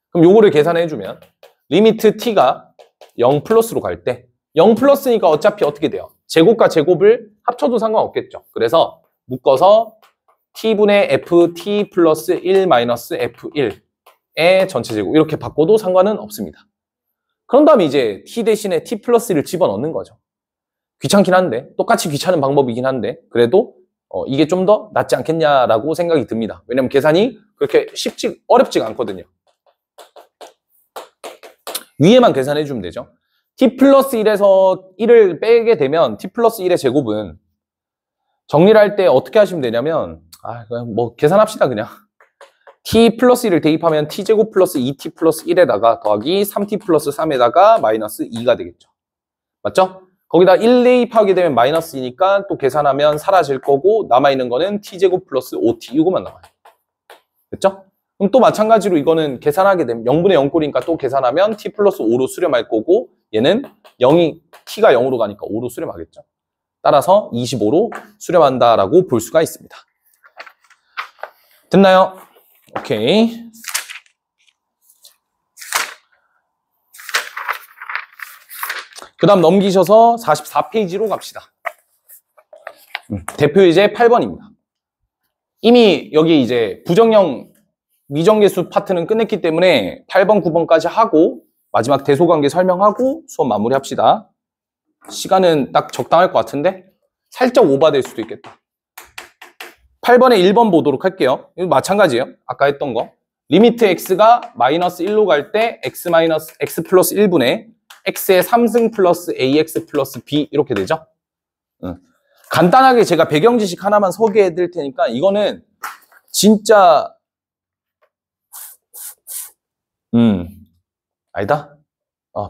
A: 그럼 요거를 계산해주면 리미트 t가 0 플러스로 갈 때 0 플러스니까 어차피 어떻게 돼요? 제곱과 제곱을 합쳐도 상관없겠죠. 그래서 묶어서 t분의 ft 플러스 1 마이너스 f1의 전체 제곱 이렇게 바꿔도 상관은 없습니다. 그런 다음에 이제 t 대신에 t 플러스 1을 집어넣는 거죠. 귀찮긴 한데 똑같이 귀찮은 방법이긴 한데 그래도 이게 좀 더 낫지 않겠냐라고 생각이 듭니다. 왜냐면 계산이 그렇게 어렵지가 않거든요. 위에만 계산해주면 되죠. t 플러스 1에서 1을 빼게 되면 t 플러스 1의 제곱은 정리를 할 때 어떻게 하시면 되냐면 그냥 뭐 계산합시다 그냥. t 플러스 1을 대입하면 t제곱 플러스 2t 플러스 1에다가 더하기 3t 플러스 3에다가 마이너스 2가 되겠죠. 맞죠? 거기다 1 대입하게 되면 마이너스 2니까 또 계산하면 사라질 거고 남아있는 거는 t제곱 플러스 5t 이거만 남아요. 됐죠? 그럼 또 마찬가지로 이거는 계산하게 되면 0분의 0꼴이니까 또 계산하면 t 플러스 5로 수렴할 거고 얘는 t가 0으로 가니까 5로 수렴하겠죠. 따라서 25로 수렴한다라고 볼 수가 있습니다. 됐나요? 오케이. 그 다음 넘기셔서 44페이지로 갑시다. 대표 예제 8번입니다. 이미 여기 이제 부정형 미정계수 파트는 끝냈기 때문에 8번, 9번까지 하고 마지막 대소관계 설명하고 수업 마무리합시다. 시간은 딱 적당할 것 같은데 살짝 오버될 수도 있겠다. 8번에 1번 보도록 할게요. 이거 마찬가지예요. 아까 했던 거. 리미트 x가 마이너스 1로 갈 때 x 플러스 1분의 x의 3승 플러스 ax 플러스 b 이렇게 되죠. 간단하게 제가 배경 지식 하나만 소개해 드릴 테니까 이거는 진짜 아니다.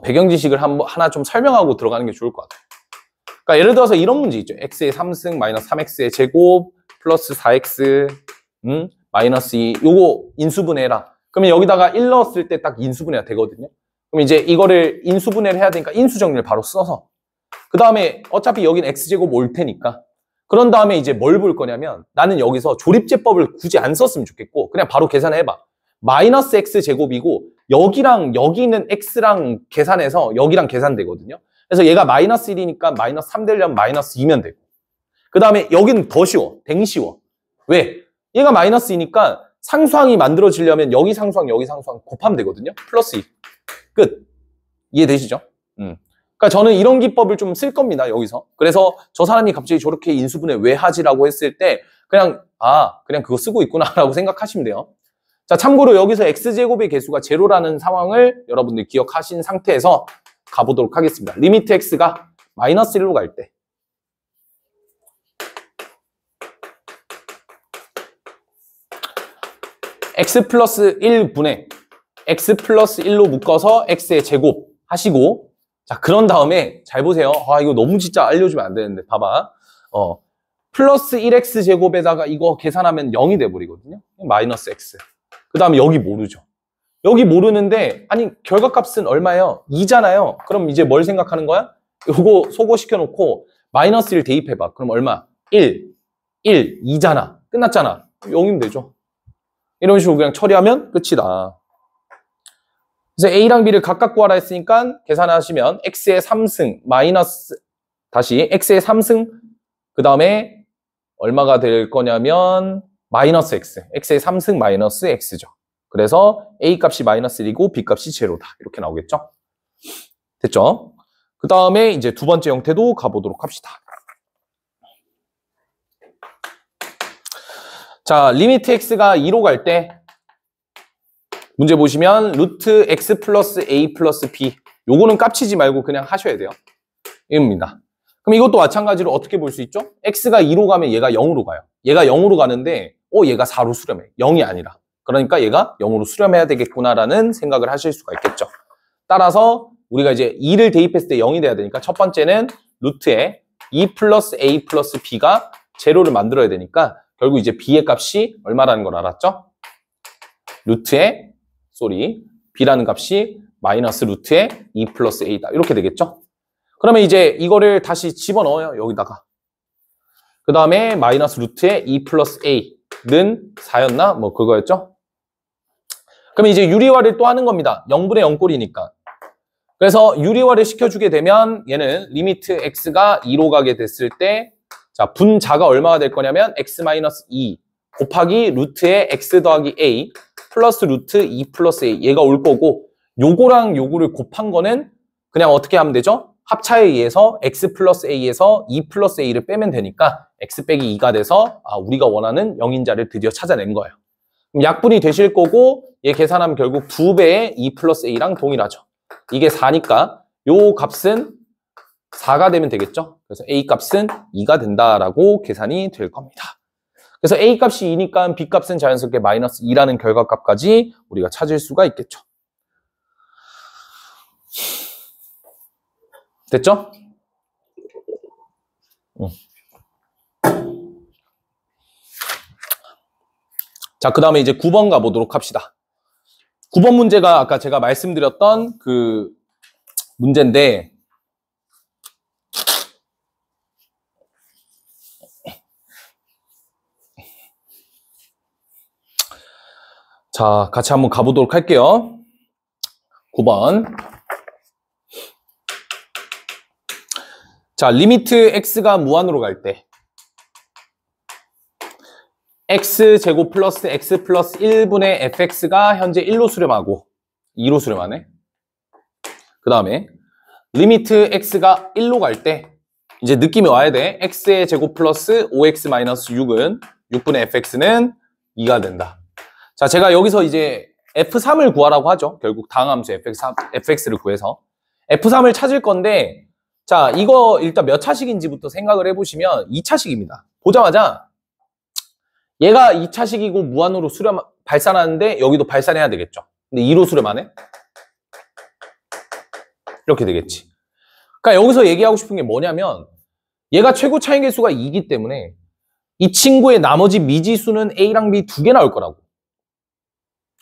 A: 배경 지식을 하나 좀 설명하고 들어가는 게 좋을 것 같아요. 그러니까 예를 들어서 이런 문제 있죠. x의 3승 마이너스 3x의 제곱 플러스 4x 마이너스 2 요거 인수분해해라. 그러면 여기다가 1 넣었을 때 딱 인수분해가 되거든요. 그럼 이제 이거를 인수분해를 해야 되니까 인수정리를 바로 써서 그 다음에 어차피 여긴 x제곱 올 테니까 그런 다음에 이제 뭘 볼 거냐면 나는 여기서 조립제법을 굳이 안 썼으면 좋겠고 그냥 바로 계산해봐. 마이너스 x제곱이고 여기랑 여기 있는 x랑 계산해서 여기랑 계산되거든요. 그래서 얘가 마이너스 1이니까 마이너스 3 되려면 마이너스 2면 되고 그 다음에 여기는 더 쉬워. 댕 쉬워. 왜? 얘가 마이너스 2니까 상수항이 만들어지려면 여기 상수항 여기 상수항 곱하면 되거든요. 플러스 2. 끝. 이해되시죠? 그러니까 저는 이런 기법을 좀 쓸 겁니다. 여기서. 그래서 저 사람이 갑자기 저렇게 인수분해 왜 하지라고 했을 때 그냥 그냥 그거 쓰고 있구나라고 생각하시면 돼요. 자, 참고로 여기서 x제곱의 개수가 제로라는 상황을 여러분들 기억하신 상태에서 가보도록 하겠습니다. 리미트 x가 마이너스 1로 갈 때 x 플러스 1분의 x 플러스 1로 묶어서 x의 제곱 하시고 자 그런 다음에 잘 보세요. 이거 너무 진짜 알려주면 안 되는데 봐봐. 플러스 1x 제곱에다가 이거 계산하면 0이 돼버리거든요. 마이너스 x. 그 다음에 여기 모르죠. 여기 모르는데 아니 결과값은 얼마예요? 2잖아요. 그럼 이제 뭘 생각하는 거야? 요거 소거시켜놓고 마이너스 1 대입해봐. 그럼 얼마? 1, 2잖아. 끝났잖아. 0이면 되죠. 이런 식으로 그냥 처리하면 끝이다. 그래서 A랑 B를 각각 구하라 했으니까 계산하시면 X의 3승 마이너스 다시 X의 3승 그 다음에 얼마가 될 거냐면 마이너스 X. X의 3승 마이너스 X죠. 그래서 A 값이 마이너스 1이고 B 값이 제로다. 이렇게 나오겠죠? 됐죠? 그 다음에 이제 두 번째 형태도 가보도록 합시다. 자, 리미트 x가 2로 갈 때 문제 보시면 루트 x 플러스 a 플러스 b 요거는 깝치지 말고 그냥 하셔야 돼요. 이겁니다. 그럼 이것도 마찬가지로 어떻게 볼 수 있죠? x가 2로 가면 얘가 0으로 가요. 얘가 0으로 가는데 얘가 4로 수렴해. 0이 아니라. 그러니까 얘가 0으로 수렴해야 되겠구나라는 생각을 하실 수가 있겠죠. 따라서 우리가 이제 2를 대입했을 때 0이 돼야 되니까 첫 번째는 루트에 2 플러스 a 플러스 b가 제로를 만들어야 되니까 결국 이제 b의 값이 얼마라는 걸 알았죠? 루트에 b라는 값이 마이너스 루트의 2 플러스 a다. 이렇게 되겠죠? 그러면 이제 이거를 다시 집어넣어요. 여기다가. 그 다음에 마이너스 루트의 2 플러스 a는 4였나? 뭐 그거였죠? 그러면 이제 유리화를 또 하는 겁니다. 0분의 0꼴이니까. 그래서 유리화를 시켜주게 되면 얘는 리미트 x가 2로 가게 됐을 때 자, 분자가 얼마가 될 거냐면 x-2 곱하기 루트의 x 더하기 a 플러스 루트 2 플러스 a 얘가 올 거고 요거랑 요거를 곱한 거는 그냥 어떻게 하면 되죠? 합차에 의해서 x 플러스 a에서 2 플러스 a를 빼면 되니까 x 빼기 2가 돼서 우리가 원하는 영인자를 드디어 찾아낸 거예요. 그럼 약분이 되실 거고 얘 계산하면 결국 2배의 2 플러스 a랑 동일하죠. 이게 4니까 요 값은 4가 되면 되겠죠. 그래서 a 값은 2가 된다라고 계산이 될 겁니다. 그래서 a 값이 2니까 b 값은 자연스럽게 마이너스 2라는 결과값까지 우리가 찾을 수가 있겠죠. 됐죠? 자, 그 다음에 이제 9번 가보도록 합시다. 9번 문제가 아까 제가 말씀드렸던 그 문제인데 자, 같이 한번 가보도록 할게요. 9번. 자, 리미트 x가 무한으로 갈 때 x제곱 플러스 x 플러스 1분의 fx가 현재 1로 수렴하고 2로 수렴하네. 그 다음에 리미트 x가 1로 갈 때 이제 느낌이 와야 돼. x의 제곱 플러스 5x 마이너스 6은 6분의 fx는 2가 된다. 자, 제가 여기서 이제 f3을 구하라고 하죠. 결국 다항함수 fx를 구해서 f3을 찾을 건데 자, 이거 일단 몇 차식인지부터 생각을 해보시면 2차식입니다. 보자마자 얘가 2차식이고 무한으로 발산하는데 여기도 발산해야 되겠죠. 근데 2로 수렴하네? 이렇게 되겠지. 그러니까 여기서 얘기하고 싶은 게 뭐냐면 얘가 최고 차이 개수가 2이기 때문에 이 친구의 나머지 미지수는 A랑 B 두 개 나올 거라고.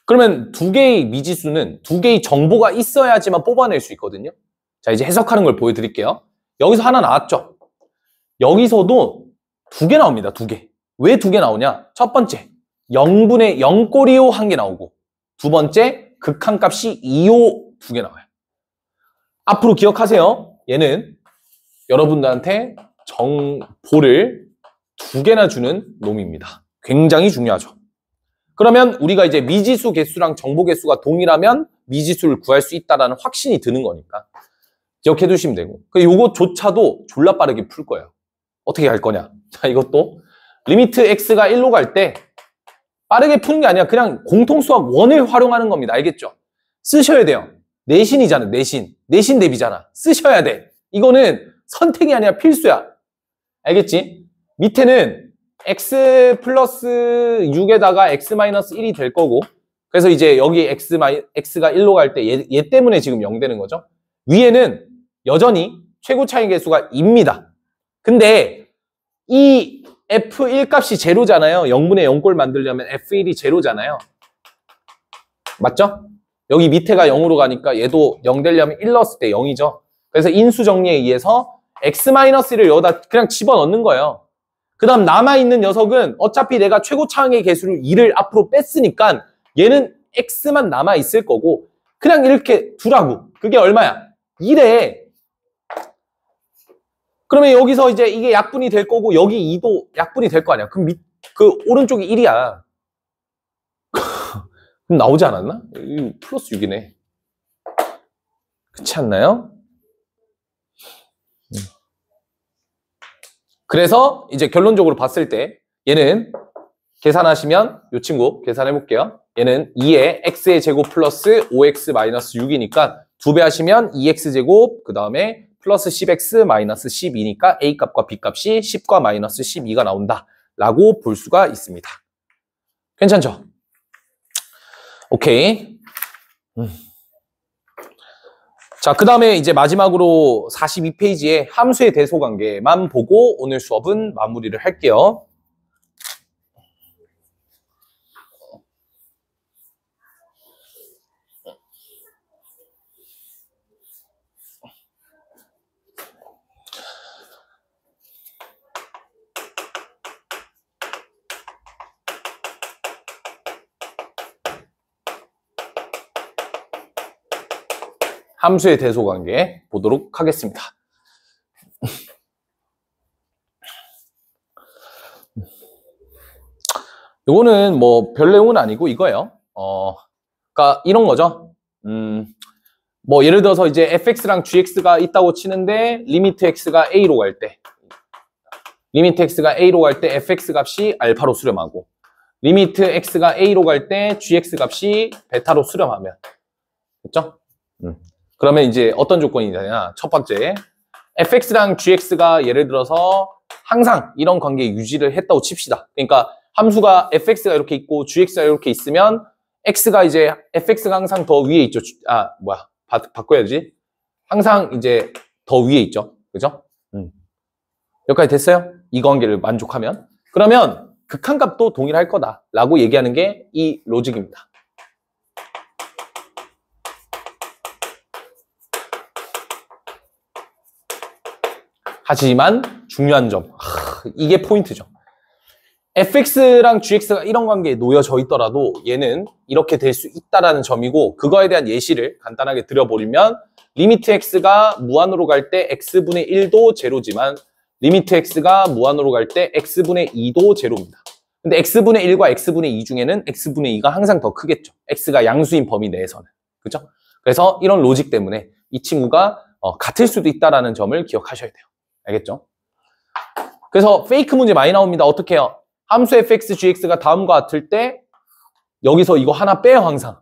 A: 그러면 두 개의 미지수는 두 개의 정보가 있어야지만 뽑아낼 수 있거든요. 자, 이제 해석하는 걸 보여드릴게요. 여기서 하나 나왔죠? 여기서도 두 개 나옵니다. 두 개. 왜 두 개 나오냐? 첫 번째, 0분의 0꼴이요 한 개 나오고 두 번째, 극한값이 2요 두 개 나와요. 앞으로 기억하세요. 얘는 여러분들한테 정보를 두 개나 주는 놈입니다. 굉장히 중요하죠. 그러면 우리가 이제 미지수 개수랑 정보 개수가 동일하면 미지수를 구할 수 있다는 확신이 드는 거니까 기억해 두시면 되고 요거조차도 졸라 빠르게 풀 거예요. 어떻게 할 거냐? 자, 이것도 리미트 x가 1로 갈 때 빠르게 푸는 게 아니라 그냥 공통수학 원을 활용하는 겁니다. 알겠죠? 쓰셔야 돼요. 내신이잖아, 내신. 내신 대비잖아. 쓰셔야 돼. 이거는 선택이 아니라 필수야. 알겠지? 밑에는 x 플러스 6에다가 x 마이너스 1이 될 거고 그래서 이제 여기 x가 1로 갈 때 얘 때문에 지금 0 되는 거죠. 위에는 여전히 최고 차이 개수가 2입니다. 근데 이 f1 값이 제로잖아요. 0분의 0꼴 만들려면 f1이 제로잖아요. 맞죠? 여기 밑에가 0으로 가니까 얘도 0 되려면 1 넣었을 때 0이죠. 그래서 인수 정리에 의해서 x-1을 여기다 그냥 집어넣는 거예요. 그 다음 남아있는 녀석은 어차피 내가 최고 차항의 개수를 2를 앞으로 뺐으니까 얘는 x만 남아있을 거고 그냥 이렇게 두라고. 그게 얼마야? 1에. 그러면 여기서 이제 이게 약분이 될 거고 여기 2도 약분이 될 거 아니야. 그럼 그 오른쪽이 1이야. 그럼 나오지 않았나? 플러스 6이네. 그렇지 않나요? 그래서 이제 결론적으로 봤을 때 얘는 계산하시면 이 친구 계산해 볼게요. 얘는 2에 x의 제곱 플러스 5x 마이너스 6이니까 2배 하시면 2x제곱 그 다음에 플러스 10x 마이너스 12니까 a값과 b값이 10과 마이너스 12가 나온다 라고 볼 수가 있습니다. 괜찮죠? 오케이. 자, 그 다음에 이제 마지막으로 42페이지에 함수의 대소관계만 보고 오늘 수업은 마무리를 할게요. 함수의 대소관계 보도록 하겠습니다. 이거는 뭐 별 내용은 아니고 이거예요. 그러니까 이런 거죠. 뭐 예를 들어서 이제 fx랑 gx가 있다고 치는데 리미트 x가 a로 갈 때, fx 값이 알파로 수렴하고, 리미트 x가 a로 갈 때 gx 값이 베타로 수렴하면, 됐죠? 그러면 이제 어떤 조건이 있느냐? 첫 번째, fx랑 gx가 예를 들어서 항상 이런 관계 유지를 했다고 칩시다. 그러니까 함수가 fx가 이렇게 있고 gx가 이렇게 있으면 fx가 항상 더 위에 있죠. 바꿔야지. 항상 이제 더 위에 있죠. 그죠? 여기까지 됐어요? 이 관계를 만족하면. 그러면 극한값도 동일할 거다라고 얘기하는 게 이 로직입니다. 하지만 중요한 점, 이게 포인트죠. fx랑 gx가 이런 관계에 놓여져 있더라도 얘는 이렇게 될 수 있다라는 점이고, 그거에 대한 예시를 간단하게 드려버리면 리미트 x가 무한으로 갈 때 x분의 1도 제로지만 리미트 x가 무한으로 갈 때 x분의 2도 제로입니다. 근데 x분의 1과 x분의 2 중에는 x분의 2가 항상 더 크겠죠. x가 양수인 범위 내에서는. 그죠? 그래서 이런 로직 때문에 이 친구가 같을 수도 있다라는 점을 기억하셔야 돼요. 알겠죠? 그래서 페이크 문제 많이 나옵니다. 어떻게 해요? 함수 fx, gx가 다음과 같을 때 여기서 이거 하나 빼요, 항상.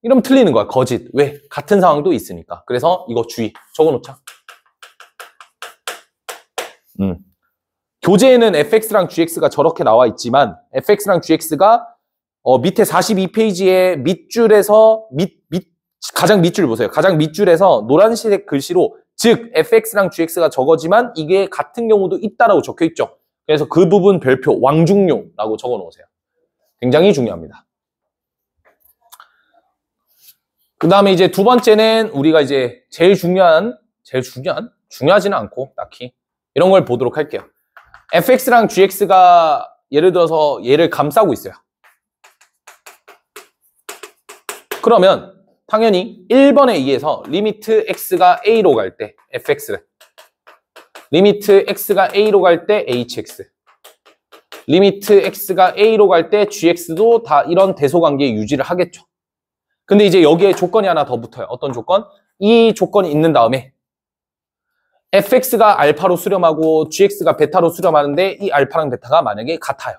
A: 이러면 틀리는 거야, 거짓. 왜? 같은 상황도 있으니까. 그래서 이거 주의, 적어놓자. 교재에는 fx랑 gx가 저렇게 나와 있지만 fx랑 gx가 밑에 42페이지의 밑줄에서 가장 밑줄 보세요. 가장 밑줄에서 노란색 글씨로 즉 fx랑 gx가 저거지만 이게 같은 경우도 있다라고 적혀있죠. 그래서 그 부분 별표 왕중용라고 적어놓으세요. 굉장히 중요합니다. 그 다음에 이제 두 번째는 우리가 이제 중요하지는 않고 딱히 이런 걸 보도록 할게요. fx랑 gx가 예를 들어서 얘를 감싸고 있어요. 그러면 당연히 1번에 의해서 리미트 x가 a로 갈 때 fx, 리미트 x가 a로 갈 때 hx, 리미트 x가 a로 갈 때 gx도 다 이런 대소관계 유지를 하겠죠. 근데 이제 여기에 조건이 하나 더 붙어요. 어떤 조건? 이 조건이 있는 다음에 fx가 알파로 수렴하고 gx가 베타로 수렴하는데 이 알파랑 베타가 만약에 같아요.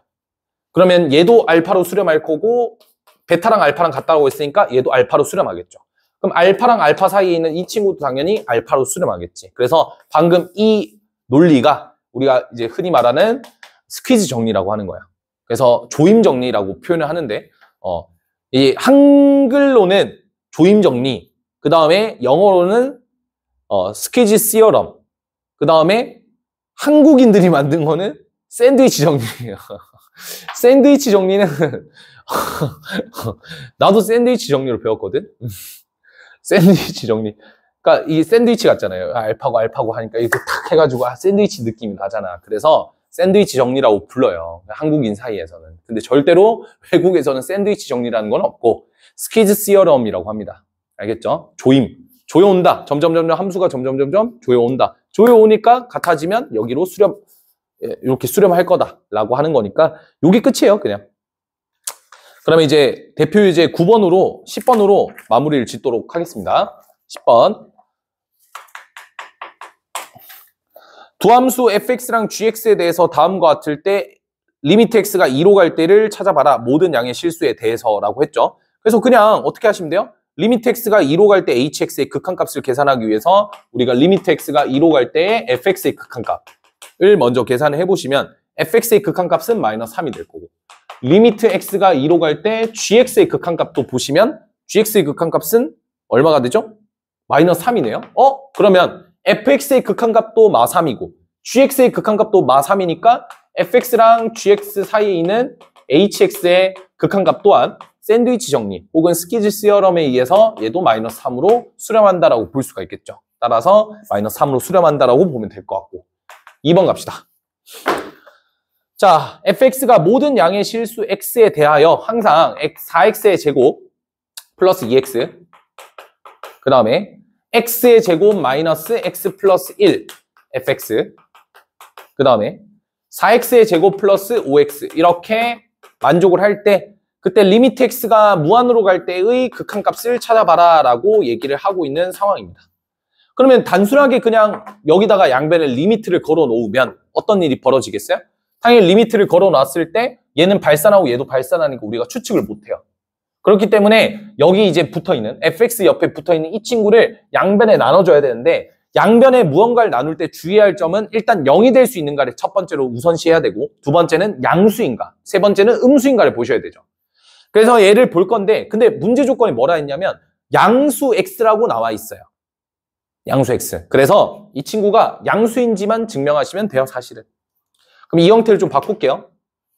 A: 그러면 얘도 알파로 수렴할 거고 베타랑 알파랑 같다고 했으니까 얘도 알파로 수렴하겠죠. 그럼 알파랑 알파 사이에 있는 이 친구도 당연히 알파로 수렴하겠지. 그래서 방금 이 논리가 우리가 이제 흔히 말하는 스퀴즈 정리라고 하는 거야. 그래서 조임 정리라고 표현을 하는데 이 한글로는 조임 정리, 그 다음에 영어로는 스퀴즈 시어럼, 그 다음에 한국인들이 만든 거는 샌드위치 정리예요. 샌드위치 정리는 나도 샌드위치 정리로 배웠거든. 샌드위치 정리. 그러니까 이 샌드위치 같잖아요. 알파고 하니까 이렇게 탁 해가지고 샌드위치 느낌이 나잖아. 그래서 샌드위치 정리라고 불러요. 한국인 사이에서는. 근데 절대로 외국에서는 샌드위치 정리라는 건 없고 스퀴즈 시어럼이라고 합니다. 알겠죠? 조여온다. 점점 함수가 점점 조여온다. 조여오니까 같아지면 여기로 이렇게 수렴할 거다라고 하는 거니까 요게 끝이에요, 그냥. 그러면 이제 대표 유제 9번으로 10번으로 마무리를 짓도록 하겠습니다. 10번. 두 함수 fx랑 gx에 대해서 다음과 같을 때 리미트 x가 2로 갈 때를 찾아봐라. 모든 양의 실수에 대해서라고 했죠. 그래서 그냥 어떻게 하시면 돼요? 리미트 x가 2로 갈 때 hx의 극한값을 계산하기 위해서 우리가 리미트 x가 2로 갈 때의 fx의 극한값을 먼저 계산을 해보시면 fx의 극한값은 마이너스 3이 될 거고 리미트 x가 2로 갈 때 gx의 극한값도 보시면 gx의 극한값은 얼마가 되죠? 마이너스 3이네요. 그러면 fx의 극한값도 마3이고 gx의 극한값도 마3이니까 fx랑 gx 사이에 있는 hx의 극한값 또한 샌드위치 정리 혹은 스퀴즈 시어럼에 의해서 얘도 마이너스 3으로 수렴한다라고 볼 수가 있겠죠. 따라서 마이너스 3으로 수렴한다라고 보면 될 것 같고 2번 갑시다. 자, fx가 모든 양의 실수 x에 대하여 항상 4x의 제곱 플러스 2x 그 다음에 x의 제곱 마이너스 x 플러스 1 fx 그 다음에 4x의 제곱 플러스 5x 이렇게 만족을 할 때 그때 리미트 x가 무한으로 갈 때의 극한값을 찾아봐라 라고 얘기를 하고 있는 상황입니다. 그러면 단순하게 그냥 여기다가 양변에 리미트를 걸어 놓으면 어떤 일이 벌어지겠어요? 당연히 리미트를 걸어 놨을 때 얘는 발산하고 얘도 발산하니까 우리가 추측을 못해요. 그렇기 때문에 여기 이제 붙어있는 fx 옆에 붙어있는 이 친구를 양변에 나눠줘야 되는데 양변에 무언가를 나눌 때 주의해야 할 점은 일단 0이 될 수 있는가를 첫 번째로 우선시해야 되고 두 번째는 양수인가 세 번째는 음수인가를 보셔야 되죠. 그래서 얘를 볼 건데 근데 문제 조건이 뭐라 했냐면 양수 x라고 나와 있어요. 양수 x. 그래서 이 친구가 양수인지만 증명하시면 돼요, 사실은. 그럼 이 형태를 좀 바꿀게요.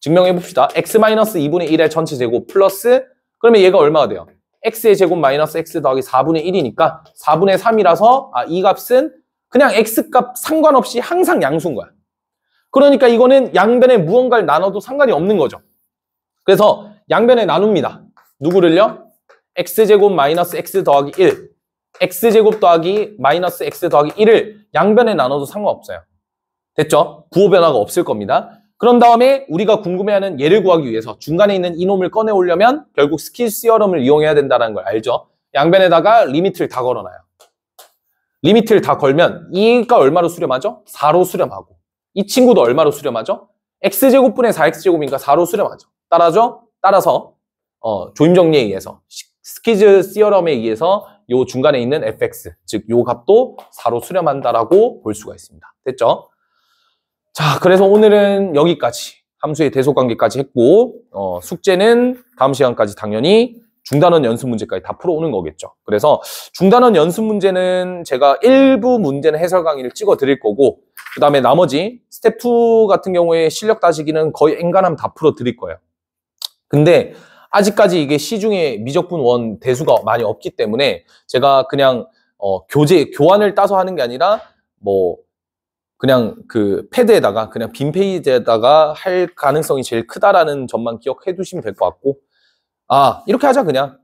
A: 증명해 봅시다. x-2분의 1의 전체 제곱 플러스 그러면 얘가 얼마가 돼요? x의 제곱 마이너스 x 더하기 4분의 1이니까 4분의 3이라서 이 값은 그냥 x값 상관없이 항상 양수인 거야. 그러니까 이거는 양변에 무언가를 나눠도 상관이 없는 거죠. 그래서 양변에 나눕니다. 누구를요? x제곱 마이너스 x 더하기 1 x제곱 더하기 마이너스 x 더하기 1을 양변에 나눠도 상관없어요. 됐죠? 부호 변화가 없을 겁니다. 그런 다음에 우리가 궁금해하는 얘를 구하기 위해서 중간에 있는 이놈을 꺼내 오려면 결국 스킬 시어럼을 이용해야 된다는 걸 알죠? 양변에다가 리미트를 다 걸어놔요. 리미트를 다 걸면 이가 얼마로 수렴하죠? 4로 수렴하고 이 친구도 얼마로 수렴하죠? x제곱분의 4x제곱이니까 4로 수렴하죠. 따라서 조임 정리에 의해서 스키즈 시어럼에 의해서 요 중간에 있는 fx, 즉 요 값도 4로 수렴한다라고 볼 수가 있습니다. 됐죠? 자, 그래서 오늘은 여기까지 함수의 대소관계까지 했고 숙제는 다음 시간까지 당연히 중단원 연습 문제까지 다 풀어오는 거겠죠. 그래서 중단원 연습 문제는 제가 일부 문제는 해설 강의를 찍어 드릴 거고 그 다음에 나머지 스텝 2 같은 경우에 실력 따지기는 거의 엔간하면 다 풀어 드릴 거예요. 근데 아직까지 이게 시중에 미적분 원 대수가 많이 없기 때문에 제가 그냥 교환을 따서 하는 게 아니라 뭐 그냥 그 패드에다가 그냥 빈 페이지에다가 할 가능성이 제일 크다라는 점만 기억해 두시면 될 것 같고 이렇게 하자. 그냥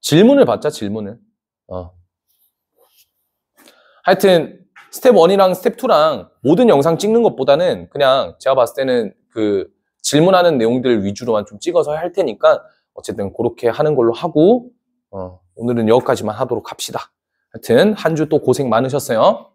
A: 질문을 받자. 질문을 하여튼 스텝 1이랑 스텝 2랑 모든 영상 찍는 것보다는 그냥 제가 봤을 때는 그 질문하는 내용들 위주로만 좀 찍어서 할 테니까 어쨌든 그렇게 하는 걸로 하고 오늘은 여기까지만 하도록 합시다. 하여튼 한 주 또 고생 많으셨어요.